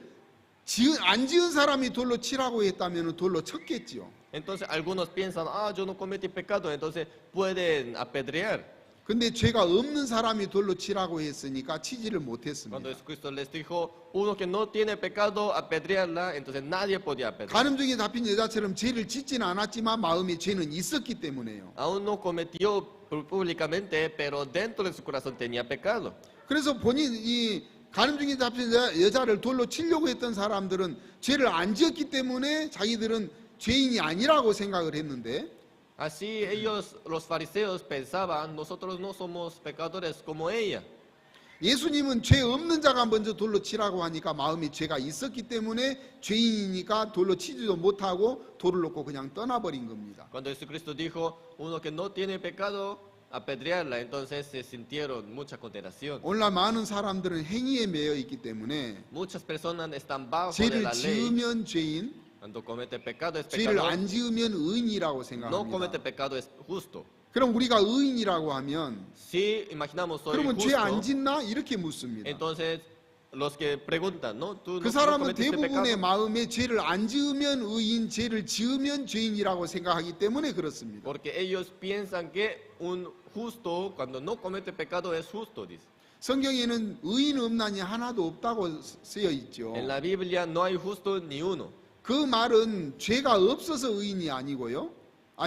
S11: 안 지은 사람이 돌로 치라고 했다면 돌로 쳤겠죠.
S10: Entonces algunos piensan, yo no cometí pecado, entonces pueden apedrear.
S11: 근데 죄가 없는 사람이 돌로 치라고 했으니까 치지를
S10: Cuando
S11: 못했습니다.
S10: Jesucristo les dijo, uno que no tiene pecado, apedrearla, entonces nadie podía apedrear.
S11: 간음중에 잡힌 여자처럼 죄를 짓지는 않았지만 마음에 죄는 있었기 때문에요.
S10: Aún no cometió públicamente, pero dentro de su corazón tenía pecado.
S11: 그래서 본인 이 간음중에 잡힌 여자를 돌로 치려고 했던 사람들은 죄를 안 지었기 때문에 자기들은 죄인이 아니라고 생각을 했는데
S10: Así ellos, los fariseos, pensaban, nosotros no somos pecadores como ella.
S11: 예수님은 죄 없는 자가 먼저 돌로 치라고 하니까 마음에 죄가 있었기 때문에 죄인이니까 돌로 치지도 못하고 돌을 놓고 그냥 떠나버린 겁니다.
S10: Cuando Jesucristo dijo, uno que no tiene pecado, apedrearla, entonces se sintieron mucha condenación.
S11: 오늘날 많은 사람들은 행위에 매여 있기 때문에
S10: Muchas personas están bajo de
S11: 죄를
S10: la ley.
S11: 지으면 죄인,
S10: Cuando comete pecado es
S11: 죄를
S10: pecador.
S11: 안 지으면 의인이라고
S10: No
S11: 생각합니다.
S10: comete pecado es justo.
S11: 그럼 우리가 의인이라고 하면
S10: Si imaginamos soy
S11: 그러면 죄 안
S10: justo,
S11: 짓나? 이렇게 묻습니다.
S10: entonces los que preguntan, ¿no? Tú
S11: 그
S10: no
S11: 사람은
S10: cometiste
S11: 대부분의
S10: pecado.
S11: 마음에 죄를 안 지으면 의인, 죄를 지으면 죄인이라고 생각하기 때문에 그렇습니다.
S10: Porque ellos piensan que un justo, cuando no comete pecado, es justo, dice.
S11: 성경에는 의인 없나니 하나도 없다고 쓰여 있죠.
S10: En la Biblia no hay justo ni uno.
S11: 그 말은 죄가 없어서 의인이 아니고요.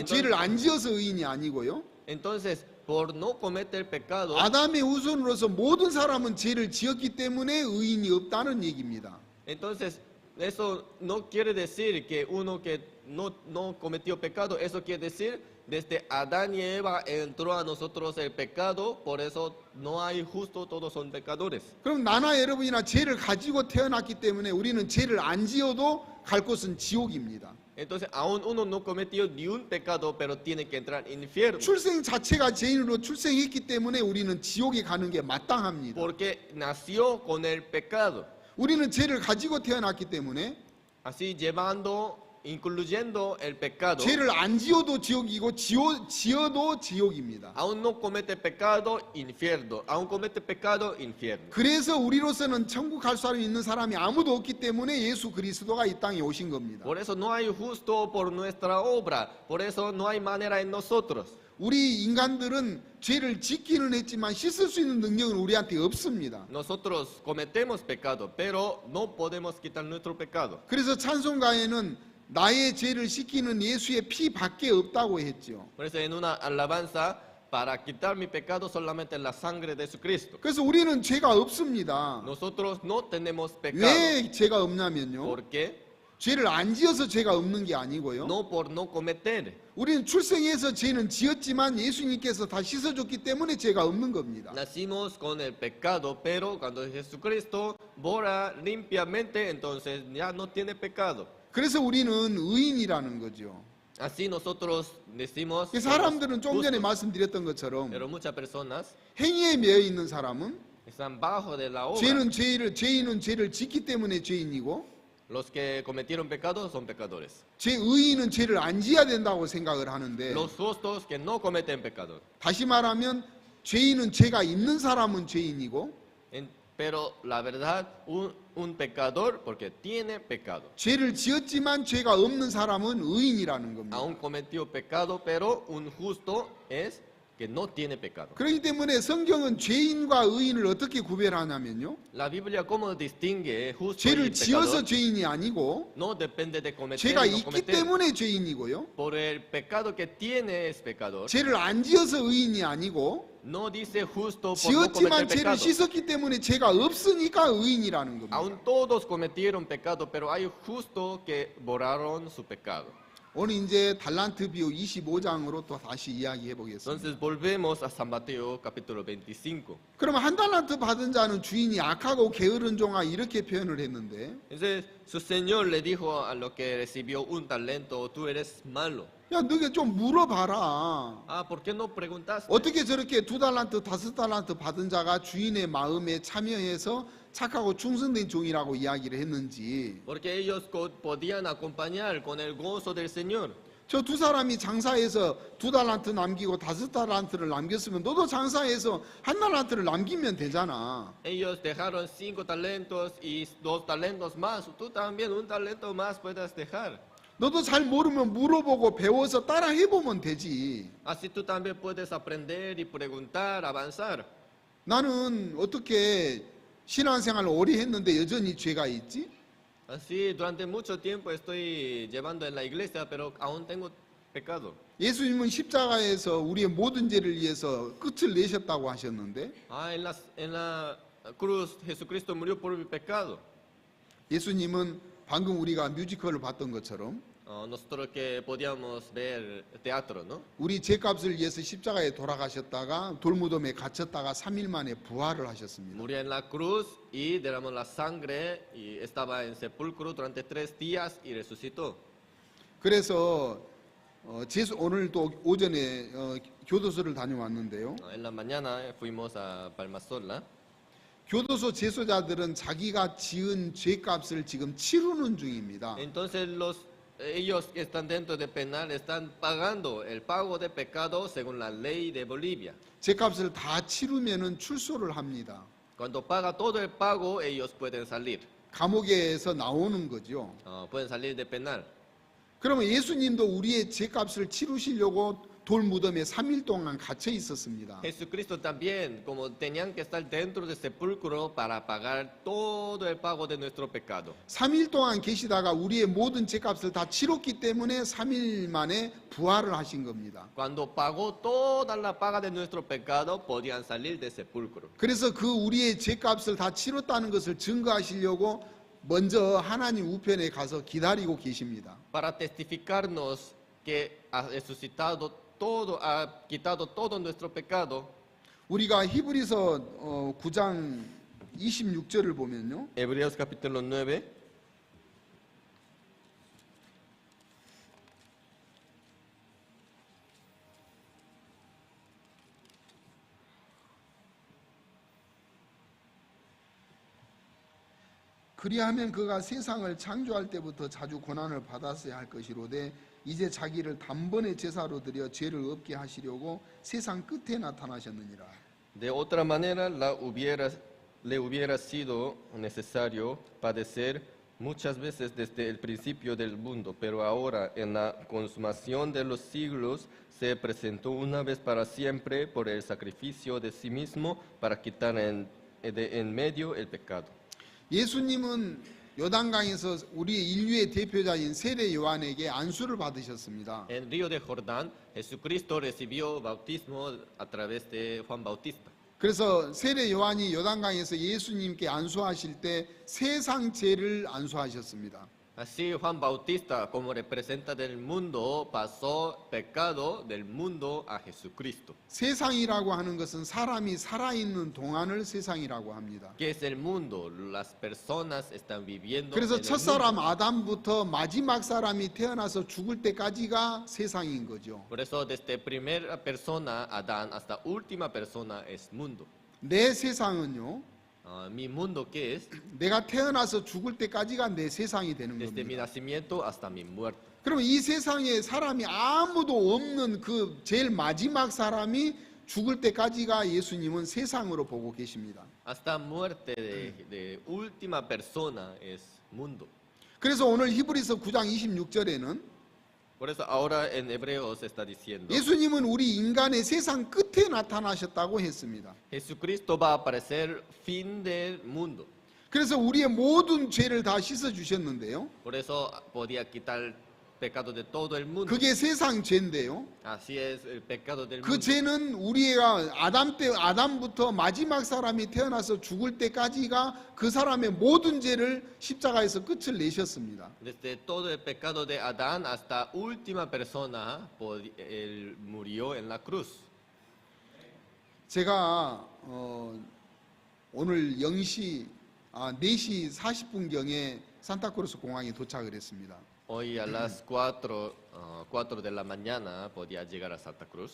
S11: 죄를 안 지어서 의인이 아니고요.
S10: Entonces, por no cometer pecado,
S11: 아담의 후손으로서 모든 사람은 죄를 지었기 때문에 의인이 없다는 얘기입니다.
S10: entonces eso no quiere decir que uno que no cometió pecado, eso quiere decir desde Adán y Eva entró a nosotros el pecado, por eso no hay justo, todos son pecadores.
S11: 그럼 나나 여러분이나 죄를 가지고 태어났기 때문에 우리는 죄를 안 지어도 갈 곳은 지옥입니다.
S10: Entonces, aún uno no cometió ni un pecado, pero tiene que entrar en infierno.
S11: 출생 자체가 죄인으로 출생했기 때문에 우리는 지옥에 가는 게 마땅합니다.
S10: Porque nació con el pecado.
S11: 우리는 죄를 가지고 태어났기 때문에
S10: Así llevando, incluyendo el pecado.
S11: 죄를 안 지어도 지옥이고 지어도 지옥입니다.
S10: Aún no comete pecado, infierno. Aún comete pecado, infierno.
S11: 그래서 우리로서는 천국 갈 수 있는 사람이 아무도 없기 때문에 예수 그리스도가 이 땅에 오신 겁니다.
S10: Por eso no hay justo por nuestra obra. Por eso no hay manera en nosotros.
S11: 우리 인간들은 죄를 짓기는 했지만 씻을 수 있는 능력은 우리한테 없습니다.
S10: Nosotros cometemos pecado, pero no podemos quitar nuestro pecado.
S11: 그래서 찬송가에는 나의 죄를 씻기는 예수의 피밖에 없다고 했죠.
S10: Por eso en una alabanza, para quitar mi pecado solamente la sangre de Jesucristo.
S11: 그래서 우리는 죄가 없습니다.
S10: Nosotros no tenemos pecado.
S11: 왜 죄가 없냐면요.
S10: ¿Por qué?
S11: 죄를 안 지어서 죄가 없는 게 아니고요.
S10: No por no cometer.
S11: 우리는 출생해서 죄는 지었지만 예수님께서 다 씻어줬기 때문에 죄가 없는 겁니다.
S10: Nacimos con el pecado, pero cuando Jesucristo borra limpiamente, entonces ya no tiene pecado.
S11: 그래서 우리는 의인이라는 거죠.
S10: Así nosotros decimos.
S11: 사람들은 좀 전에
S10: justos,
S11: 말씀드렸던 것처럼
S10: pero muchas personas
S11: 행위에 매여 있는 사람은
S10: están bajo de la obra.
S11: 죄인은 죄를 짓기 때문에 죄인이고
S10: Los que cometieron pecado son pecadores.
S11: 의인은 죄를 안 지어야 된다고 생각을 하는데
S10: Los justos que no cometen pecado.
S11: 다시 말하면 죄인은 죄가 있는 사람은 죄인이고
S10: Pero la verdad, un pecador porque tiene pecado.
S11: 죄를 지었지만 죄가 없는 사람은 의인이라는 겁니다.
S10: Aún cometió pecado, pero un justo es que no tiene pecado.
S11: 그렇기 때문에 성경은 죄인과 의인을 어떻게 구별하냐면요.
S10: La Biblia cómo distingue justo y
S11: 죄를 지어서
S10: pecador,
S11: 죄인이 아니고
S10: no depende de cometer
S11: 죄가
S10: o no
S11: 있기
S10: cometer.
S11: 때문에 죄인이고요.
S10: Por el pecado que tiene es pecador.
S11: 죄를 안 지어서 의인이 아니고
S10: No dice justo por no
S11: 지었지만
S10: cometer
S11: 죄를
S10: pecado.
S11: 씻었기 때문에 죄가 없으니까 의인이라는 겁니다.
S10: Aún todos cometieron pecado, pero hay justos que borraron su pecado.
S11: 오늘 이제 달란트 비유 25장으로 또 다시 이야기해 보겠습니다.
S10: Entonces volvemos a San Mateo capítulo 25.
S11: 그러면 한 달란트 받은 자는 주인이 악하고 게으른 종아 이렇게 표현을 했는데
S10: Entonces su señor le dijo a lo que recibió un talento, tú eres malo.
S11: 야 너게 좀 물어봐라.
S10: Ah, ¿por qué no preguntaste?
S11: 어떻게 저렇게 2달란트 5달란트 받은 자가 주인의 마음에 참여해서 착하고 충성된 종이라고 이야기를 했는지.
S10: Porque ellos podían acompañar con el gozo del Señor.
S11: 저 두 사람이 장사해서 2달란트 남기고 5달란트를 남겼으면 너도 장사해서 1달란트를 남기면 되잖아.
S10: Ellos dejaron 5 talentos y 2 talentos más. Tú también un talento más puedes dejar.
S11: 너도 잘 모르면 물어보고 배워서 따라 해보면 되지.
S10: Así tú también puedes aprender y preguntar, avanzar.
S11: 나는 어떻게 신앙생활을 오래 했는데 여전히 죄가 있지?
S10: Así durante mucho tiempo estoy llevando en la iglesia, pero aún tengo pecado.
S11: 예수님은 십자가에서 우리의 모든 죄를 위해서 끝을 내셨다고 하셨는데
S10: Ah, en la cruz Jesucristo murió por mi pecado.
S11: 예수님은 방금 우리가 뮤지컬을 봤던 것처럼
S10: Nosotros que podíamos ver teatro, ¿no?
S11: 우리 죄값을 위해서 십자가에 돌아가셨다가 돌무덤에 갇혔다가 3일 만에 부활을 하셨습니다.
S10: Murió en la cruz y derramó la sangre y estaba en sepulcro durante 3 días y resucitó.
S11: 그래서 오늘 또 오전에 교도소를 다녀왔는데요.
S10: En la mañana fuimos a Palmasola.
S11: 교도소 재소자들은 자기가 지은 죄값을 지금 치르는 중입니다.
S10: Entonces ellos que están dentro de penal están pagando el pago de pecado según la ley de Bolivia.
S11: 죄값을 다 치르면은 출소를 합니다.
S10: Cuando paga todo el pago, ellos pueden salir.
S11: 감옥에서 나오는 거죠.
S10: Pueden salir de penal.
S11: 그러면 예수님도 우리의 죄값을 치르시려고 돌무덤에 3일 동안 갇혀 있었습니다.
S10: Jesucristo también, como tenían que estar dentro del sepulcro para pagar todo el pago de nuestro pecado.
S11: 3일 동안 계시다가 우리의 모든 죄값을 다 치렀기 때문에 3일 만에 부활을 하신 겁니다.
S10: Cuando pagó toda la paga de nuestro pecado, podían salir del sepulcro.
S11: 그래서 그 우리의 죄값을 다 치렀다는 것을 증거하시려고 먼저 하나님 우편에 가서 기다리고 계십니다.
S10: Para testificarnos que ha resucitado todo, ha quitado todo nuestro pecado.
S11: 우리가 히브리서 9장 26절을 보면요.
S10: Hebreos capítulo 9.
S11: 그리하면 그가 세상을 창조할 때부터 자주 고난을 받았어야 할 것이로되 이제 자기를 단번에 제사로 드려 죄를 없게 하시려고 세상 끝에 나타나셨느니라.
S10: De otra manera le hubiera sido necesario padecer muchas veces desde el principio del mundo, pero ahora en la consumación de los siglos se presentó una vez para siempre por el sacrificio de sí mismo para quitar en medio el pecado.
S11: 예수님은 요단강에서 우리 인류의 대표자인 세례 요한에게 안수를 받으셨습니다.
S10: En Río de Jordán, Jesucristo recibió bautismo a través de Juan Bautista.
S11: 그래서 세례 요한이 요단강에서 예수님께 안수하실 때 세상 죄를 안수하셨습니다.
S10: Así Juan Bautista, como representa del mundo, pasó pecado del mundo a Jesucristo.
S11: 세상이라고 하는 것은 사람이 살아있는 동안을 세상이라고 합니다.
S10: ¿Qué es el mundo? Las personas están viviendo
S11: 그래서
S10: en el
S11: 첫사람
S10: mundo.
S11: 아담부터 마지막 사람이 태어나서 죽을 때까지가 세상인 거죠.
S10: Por eso desde primera persona, Adán, hasta última persona es mundo.
S11: 내 세상은요.
S10: Mi mundo, ¿qué es?
S11: 내가 태어나서 죽을 때까지가 내 세상이 되는
S10: Desde mi
S11: 겁니다.
S10: nacimiento hasta mi muerte.
S11: 그러면 이 세상에 사람이 아무도 없는 그 제일 마지막 사람이 죽을 때까지가 예수님은 세상으로 보고 계십니다.
S10: Hasta muerte de última persona es mundo.
S11: 그래서 오늘 히브리서 9장 26절에는
S10: Por eso ahora en Hebreos está diciendo,
S11: 예수님은 우리 인간의 세상 끝에 나타나셨다고 했습니다.
S10: Jesucristo va a aparecer fin del mundo.
S11: 그래서 우리의 모든 죄를 다 씻어 주셨는데요.
S10: Por eso podía quitar el pecado de todo el mundo.
S11: 그게 세상 죄인데요.
S10: Así es el pecado del
S11: 그
S10: mundo.
S11: 죄는 우리가 아담부터 마지막 사람이 태어나서 죽을 때까지가 그 사람의 모든 죄를 십자가에서 끝을 내셨습니다.
S10: Desde todo el pecado de Adán hasta última persona, él murió en la cruz.
S11: 제가 오늘 4시 40분경에 산타크루스 공항에 도착을 했습니다.
S10: Hoy a las 4 de la mañana podía llegar a Santa Cruz.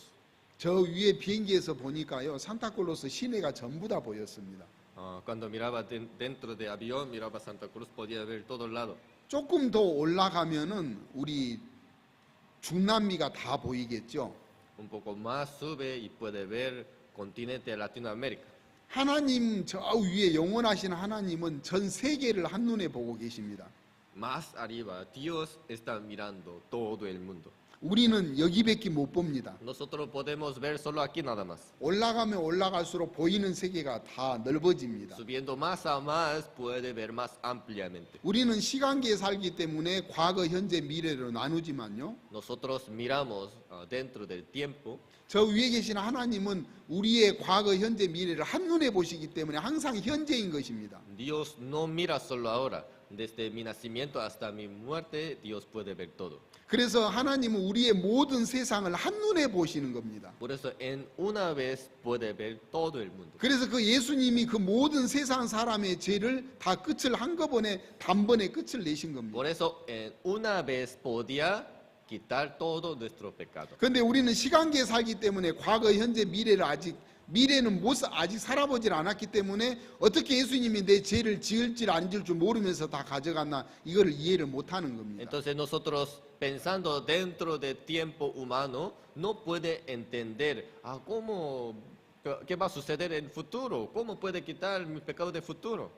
S11: 저 위에 비행기에서 보니까요, 산타클로스 시내가 전부 다 보였습니다.
S10: Cuando miraba dentro de avión, miraba Santa Cruz, podía ver todo el lado.
S11: 조금 더 올라가면은 우리 중남미가 다 보이겠죠.
S10: Un poco más sube y puede ver continente de Latinoamérica.
S11: 하나님 저 위에 영원하신 하나님은 전 세계를 한눈에 보고 계십니다.
S10: Más arriba, Dios está mirando todo el mundo.
S11: 우리는 여기밖에 못 봅니다.
S10: Nosotros podemos ver solo aquí nada más.
S11: 올라가면 올라갈수록 보이는 세계가 다 넓어집니다.
S10: Subiendo más a más puede ver más ampliamente.
S11: 우리는 시간계에 살기 때문에 과거, 현재, 미래로 나누지만요.
S10: Nosotros miramos dentro del tiempo.
S11: 저 위에 계신 하나님은 우리의 과거, 현재, 미래를 한눈에 보시기 때문에 항상 현재인 것입니다.
S10: Dios no mira solo ahora. Desde mi nacimiento hasta mi muerte, Dios puede ver todo.
S11: 그래서 하나님은 우리의 모든 세상을 한눈에 보시는 겁니다.
S10: Por eso en una vez puede ver todo el mundo.
S11: 그래서 그 예수님이 그 모든 세상 사람의 죄를 다 끝을 한꺼번에 단번에 끝을 내신 겁니다.
S10: Por eso en una vez podía quitar todo nuestro pecado.
S11: 그런데 우리는 시간계에 살기 때문에 과거, 현재, 미래를 미래는 아직 살아보질 않았기 때문에 어떻게 예수님이 내 죄를 지을지 안 지을 줄 모르면서 다 가져갔나 이거를 이해를 못하는 겁니다.
S10: Entonces nosotros pensando dentro del tiempo humano no puede entender qué va a suceder en el futuro, cómo puede quitar mi pecado del futuro.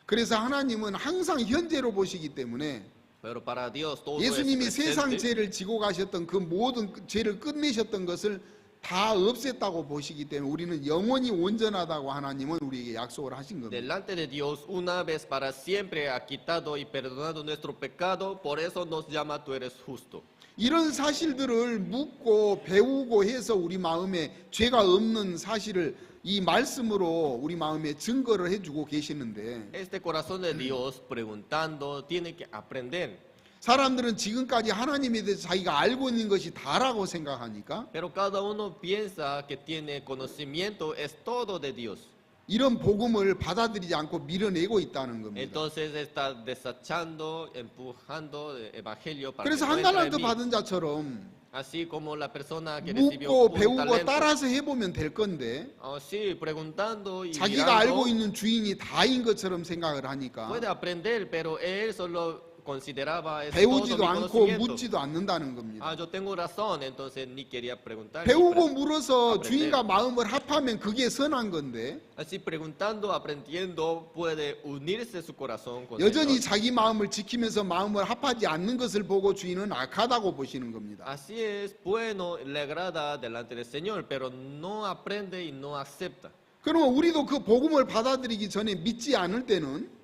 S11: 그래서 하나님은 항상 현재로 보시기 때문에
S10: Pero para Dios todo
S11: 예수님이
S10: es
S11: 세상
S10: presente.
S11: 죄를 지고 가셨던 그 모든 죄를 끝내셨던 것을 다 없앴다고 보시기 때문에 우리는 영원히 온전하다고 하나님은 우리에게 약속을 하신 겁니다.
S10: Delante de Dios una vez para siempre ha quitado y perdonado nuestro pecado, por eso nos llama tú eres justo.
S11: 이런 사실들을 묻고 배우고 해서 우리 마음에 죄가 없는 사실을 이 말씀으로 우리 마음에 증거를 해주고 계시는데
S10: Este corazón de Dios preguntando tiene que aprender.
S11: 사람들은 지금까지 하나님에 대해서 자기가 알고 있는 것이 다라고 생각하니까
S10: Pero cada uno piensa que tiene conocimiento es todo de Dios.
S11: 이런 복음을 받아들이지 않고 밀어내고 있다는 겁니다.
S10: Entonces está desechando, empujando el evangelio para
S11: 그래서
S10: que no
S11: 한
S10: entre en
S11: 달란트
S10: mí.
S11: 받은 자처럼
S10: Así como la persona que recibió
S11: 묻고
S10: un
S11: 배우고
S10: talento.
S11: 따라서 해보면 될 건데
S10: Sí, preguntando y
S11: 자기가
S10: mirando,
S11: 알고 있는 주인이 다인 것처럼 생각을 하니까
S10: puede aprender, pero él solo consideraba es todo
S11: 배우지도
S10: mi
S11: 않고
S10: conocimiento.
S11: 묻지도 않는다는 겁니다.
S10: Yo tengo razón, entonces ni quería preguntar.
S11: 배우고 물어서
S10: aprender.
S11: 주인과 마음을 합하면 그게 선한 건데
S10: Así preguntando, aprendiendo, puede unirse su corazón con
S11: 여전히
S10: Dios.
S11: 자기 마음을 지키면서 마음을 합하지 않는 것을 보고 주인은 악하다고 보시는 겁니다.
S10: Así es, bueno, le agrada delante del Señor, pero no aprende y no acepta.
S11: 그러면 우리도 그 복음을 받아들이기 전에 믿지 않을 때는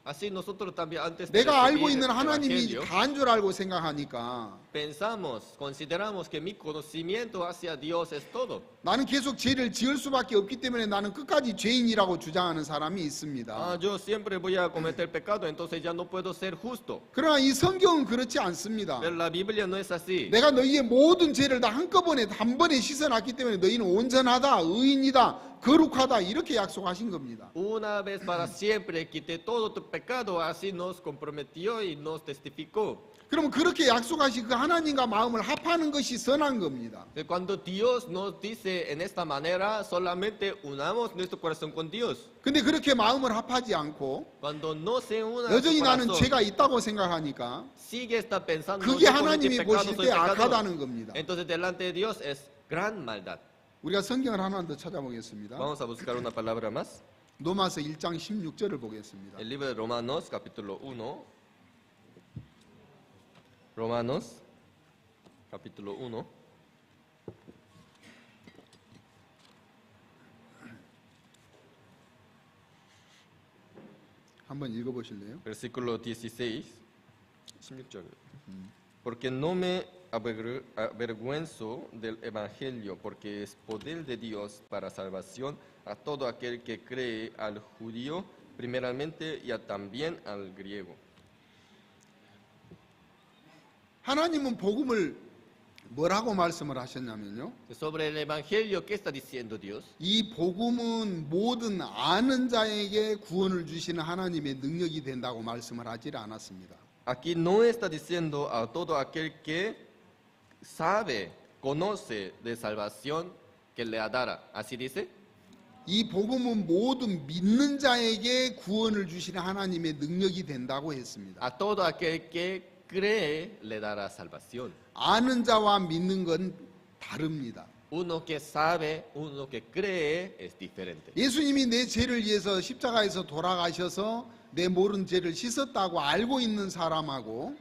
S10: Así nosotros también antes de
S11: 내가 알고
S10: recibir
S11: 있는
S10: el
S11: 하나님이
S10: evangelio,
S11: 다인 줄 알고 생각하니까
S10: consideramos que mi conocimiento hacia Dios es todo.
S11: 나는 계속 죄를 지을 수밖에 없기 때문에 나는 끝까지 죄인이라고 주장하는 사람이 있습니다.
S10: Yo siempre voy a cometer pecado, entonces ya no puedo ser justo.
S11: 그러나 이 성경은 그렇지 않습니다.
S10: Pero la Biblia no es así.
S11: 내가 너희의 모든 죄를 다 한꺼번에 단번에 씻어놨기 때문에 너희는 온전하다, 의인이다, 거룩하다 이렇게 약속하신 겁니다.
S10: Una vez para siempre quité todo tu pecado, así nos comprometió y nos testificó.
S11: 그러면 그렇게 약속하신 그 하나님과 마음을 합하는 것이 선한 겁니다.
S10: Cuando Dios nos dice en esta manera, solamente unamos nuestro corazón con Dios.
S11: 근데 그렇게 마음을 합하지 않고
S10: Cuando no se una su
S11: 여전히 나는
S10: corazón,
S11: 죄가 있다고 생각하니까
S10: sigue está pensando
S11: 그게
S10: yo cometí
S11: 하나님이
S10: pecado,
S11: 보실
S10: soy
S11: 때
S10: pecador.
S11: 악하다는 겁니다.
S10: Entonces delante de Dios es gran maldad.
S11: 우리가 성경을 하나 더 찾아보겠습니다.
S10: Vamos a buscar una palabra más.
S11: 로마서 1장 16절을 보겠습니다.
S10: El libro de Romanos, capítulo 1. Romanos capítulo 1,
S11: 한번 읽어보실래요?
S10: versículo 16, 16절. Porque no me avergüenzo del Evangelio, porque es poder de Dios para salvación a todo aquel que cree, al judío primeramente y también al griego.
S11: 하나님은 복음을 뭐라고 말씀을 하셨냐면요.
S10: Sobre el Evangelio, ¿qué está diciendo Dios?
S11: 이 복음은 모든 아는 자에게 구원을 주시는 하나님의 능력이 된다고 말씀을 하질 않았습니다.
S10: Aquí no está diciendo a todo aquel que sabe, conoce de salvación que le dará. ¿Así dice?
S11: 이 복음은 모든 믿는 자에게 구원을 주시는 하나님의 능력이 된다고 했습니다.
S10: A todo aquel que cree le dará salvación.
S11: 아는 자와 믿는 건 다릅니다.
S10: Uno que sabe, uno que cree es diferente.
S11: 예수님이 내 죄를 위해서 십자가에서 돌아가셔서 내 모든 죄를 씻었다고 알고 있는 사람하고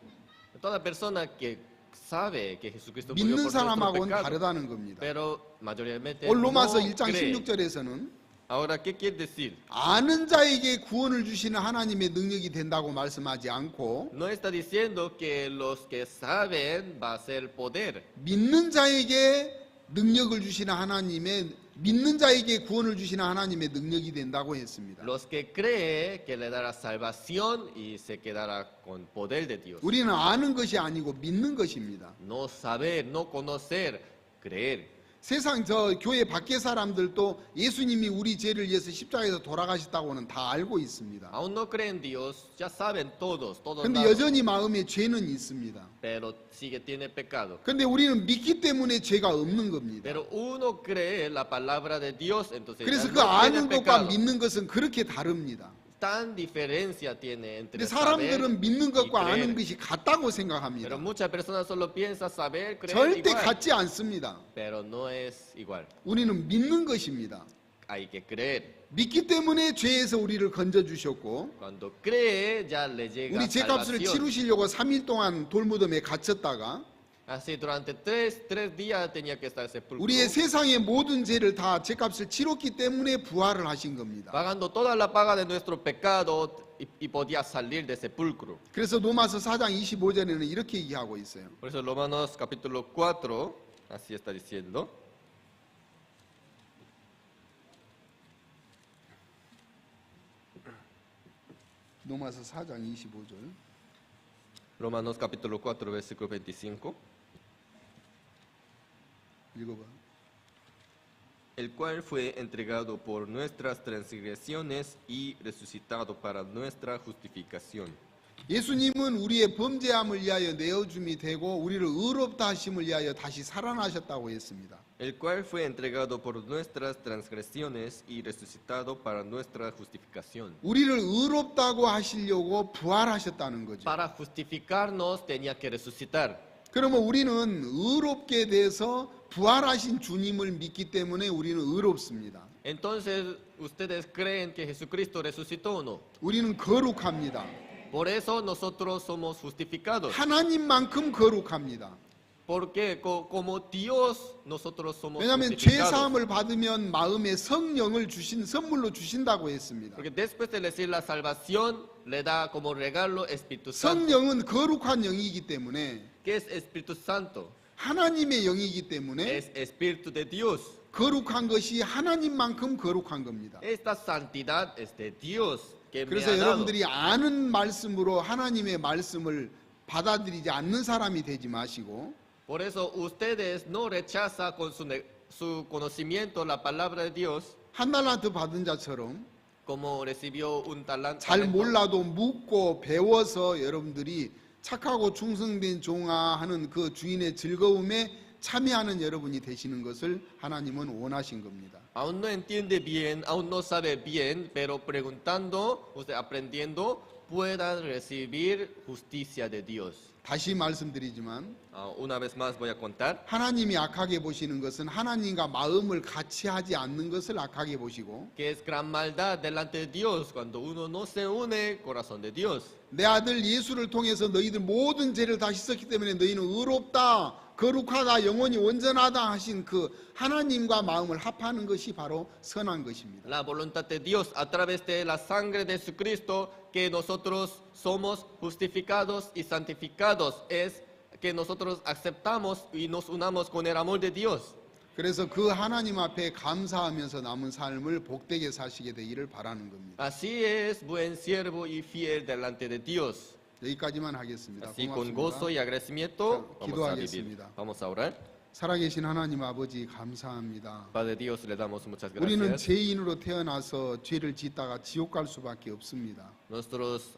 S10: Toda persona que sabe que Jesucristo murió
S11: 믿는
S10: por nuestro
S11: 사람하고는
S10: pecado,
S11: 다르다는 겁니다.
S10: pero mayoritariamente
S11: 오늘
S10: no
S11: 로마서 1장
S10: cree.
S11: 16절에서는
S10: Ahora, ¿qué quiere decir?
S11: 아는 자에게 구원을 주시는 하나님의 능력이 된다고 말씀하지 않고
S10: No está diciendo que los que saben va a ser poder.
S11: 믿는 자에게 능력을 주시는 하나님의 믿는 자에게 구원을 주시는 하나님의 능력이 된다고 했습니다.
S10: Los que cree que le dará salvación y se quedará con poder de Dios.
S11: 우리는 아는 것이 아니고 믿는 것입니다.
S10: No saber, no conocer, creer.
S11: 세상 저 교회 밖의 사람들도 예수님이 우리 죄를 위해서 십자가에서 돌아가셨다고는 다 알고 있습니다.
S10: Aún no creen Dios, ya saben todos
S11: 근데
S10: lados,
S11: 여전히 마음에 죄는 있습니다.
S10: pero sigue tiene pecado.
S11: 근데 우리는 믿기 때문에 죄가 없는 겁니다.
S10: Pero uno cree la palabra de Dios, entonces
S11: 그래서
S10: ya
S11: 그
S10: no tiene
S11: 아는 것과
S10: pecado.
S11: 믿는 것은 그렇게 다릅니다.
S10: Tan diferencia tiene entre
S11: 근데
S10: saber
S11: 사람들은 믿는
S10: y
S11: 것과 아는
S10: creer.
S11: 것이 같다고 생각합니다.
S10: Pero muchas personas solo piensan saber, creer
S11: 절대
S10: igual,
S11: 같지 않습니다.
S10: pero no es igual.
S11: 우리는 믿는 것입니다.
S10: Hay que creer.
S11: 믿기 때문에 죄에서 우리를 건져 주셨고
S10: Cuando cree ya le llega
S11: 우리 죄값을
S10: salvación.
S11: 치르시려고 3일 동안 돌무덤에 갇혔다가
S10: Así durante tres días tenía que estar sepulcro.
S11: 우리의 세상의 모든 죄를 다 죄값을 치렀기 때문에 부활을 하신 겁니다.
S10: Pagando toda la paga de nuestro pecado y podía salir de sepulcro.
S11: 그래서 로마서 4장 25절에는 이렇게 얘기하고 있어요.
S10: Por eso Romanos capítulo 4, así está diciendo.
S11: 로마서 4장 25절.
S10: Romanos capítulo 4, versículo 25.
S11: 읽어봐.
S10: El cual fue entregado por nuestras transgresiones y resucitado para nuestra justificación.
S11: 예수님은 우리의 범죄함을 위하여 내어줌이 되고 우리를 의롭다 하심을 위하여 다시 살아나셨다고 했습니다.
S10: El cual fue entregado por nuestras transgresiones y resucitado para nuestra justificación.
S11: 우리를 의롭다고 하시려고 부활하셨다는 거죠.
S10: Para justificarnos tenía que resucitar.
S11: 그러면 우리는 의롭게 돼서 부활하신 주님을 믿기 때문에 우리는 의롭습니다.
S10: Entonces, ¿ustedes creen que Jesucristo resucitó o no?
S11: 우리는 거룩합니다.
S10: Por eso nosotros somos justificados.
S11: 하나님만큼 거룩합니다.
S10: Porque como Dios nosotros somos
S11: 왜냐하면 죄
S10: justificados.
S11: 사함을 받으면 마음에 성령을 주신 선물로 주신다고 했습니다.
S10: Porque después de recibir la salvación le da como regalo Espíritu Santo.
S11: 성령은 거룩한 영이기 때문에
S10: ¿Qué es Espíritu Santo?
S11: 하나님의 영이기 때문에
S10: Es Espíritu de Dios.
S11: 거룩한 것이 하나님만큼 거룩한 겁니다.
S10: Esta santidad es de Dios que me
S11: 그래서
S10: ha dado.
S11: 여러분들이 아는 말씀으로 하나님의 말씀을 받아들이지 않는 사람이 되지 마시고
S10: Por eso ustedes no rechazan con su conocimiento la palabra de Dios,
S11: 한 달란트 받은 자처럼
S10: como recibió un talento.
S11: 잘 몰라도 묻고 배워서 여러분들이 착하고 충성된 종아 하는 그 주인의 즐거움에 참여하는 여러분이 되시는 것을 하나님은 원하신 겁니다.
S10: Aún no entiende bien, aún no sabe bien, pero preguntando, usted aprendiendo, puedan recibir justicia de Dios.
S11: 다시 말씀드리지만
S10: una vez más voy a contar.
S11: 하나님이 악하게 보시는 것은 하나님과 마음을 같이 하지 않는 것을 악하게 보시고
S10: Que es gran maldad delante de Dios cuando uno no se une al corazón de Dios.
S11: 내 아들 예수를 통해서 너희들 모든 죄를 다 씻었기 때문에 너희는 의롭다, 거룩하다, 영원히 온전하다 하신 그 하나님과 마음을 합하는 것이 바로 선한 것입니다.
S10: La voluntad de Dios a través de la sangre de Jesucristo, que nosotros somos justificados y santificados, es que nosotros aceptamos y nos unamos con el amor de Dios.
S11: 그래서 그 하나님 앞에 감사하면서 남은 삶을 복되게 사시게 되기를 바라는 겁니다.
S10: Así es, buen siervo y fiel delante de Dios.
S11: 여기까지만 하겠습니다.
S10: Así con
S11: 고맙습니다.
S10: gozo y agradecimiento vamos a vivir.
S11: 기도하겠습니다.
S10: Vamos a orar.
S11: 살아계신 하나님 아버지 감사합니다.
S10: Padre Dios, le damos muchas
S11: 우리는
S10: gracias.
S11: 죄인으로 태어나서 죄를 짓다가 지옥 갈 수밖에 없습니다.
S10: Nosotros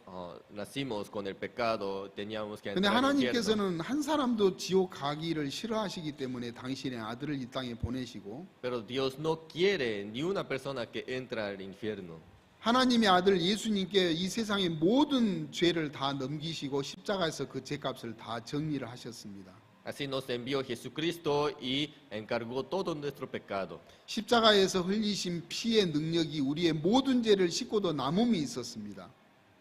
S10: nacimos con el pecado, teníamos que
S11: 근데
S10: entrar al infierno.
S11: 하나님께서는 한 사람도 지옥 가기를 싫어하시기 때문에 당신의 아들을 이 땅에 보내시고
S10: Pero Dios no quiere ni una persona que entra al infierno.
S11: 하나님의 아들 예수님께 이 세상의 모든 죄를 다 넘기시고 십자가에서 그 죄값을 다 정리를 하셨습니다.
S10: Así nos envió Jesucristo y encargó todo nuestro pecado.
S11: 십자가에서 흘리신 피의 능력이 우리의 모든 죄를 씻고도 남음이 있었습니다.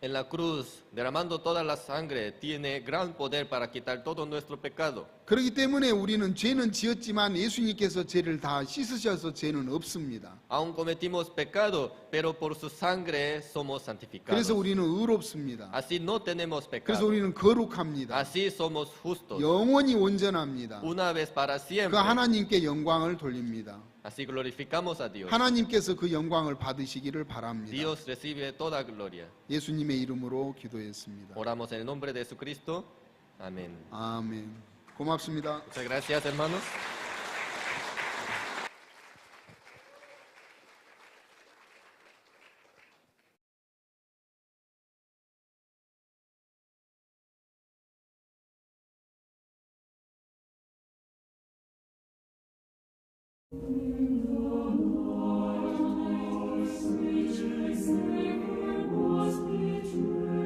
S10: En la cruz, derramando toda la sangre, tiene gran poder para quitar todo nuestro pecado.
S11: 그렇기 때문에 우리는 죄는 지었지만 예수님께서 죄를 다 씻으셔서 죄는 없습니다.
S10: Aún cometimos pecado, pero por su sangre somos santificados.
S11: 그래서 우리는 의롭습니다.
S10: Así no tenemos
S11: 그래서
S10: pecado.
S11: 우리는 거룩합니다.
S10: Así somos justos.
S11: 영원히 온전합니다.
S10: Una vez para
S11: 그
S10: siempre.
S11: 하나님께 영광을 돌립니다.
S10: Así glorificamos a Dios.
S11: 하나님께서 그 영광을 받으시기를 바랍니다.
S10: Dios recibe toda gloria.
S11: 예수님의 이름으로 기도했습니다.
S10: Oramos en el nombre de Jesucristo. Amén.
S11: 아멘. 고맙습니다.
S10: Muchas gracias, hermanos.
S12: Sweet Savior was betrayed.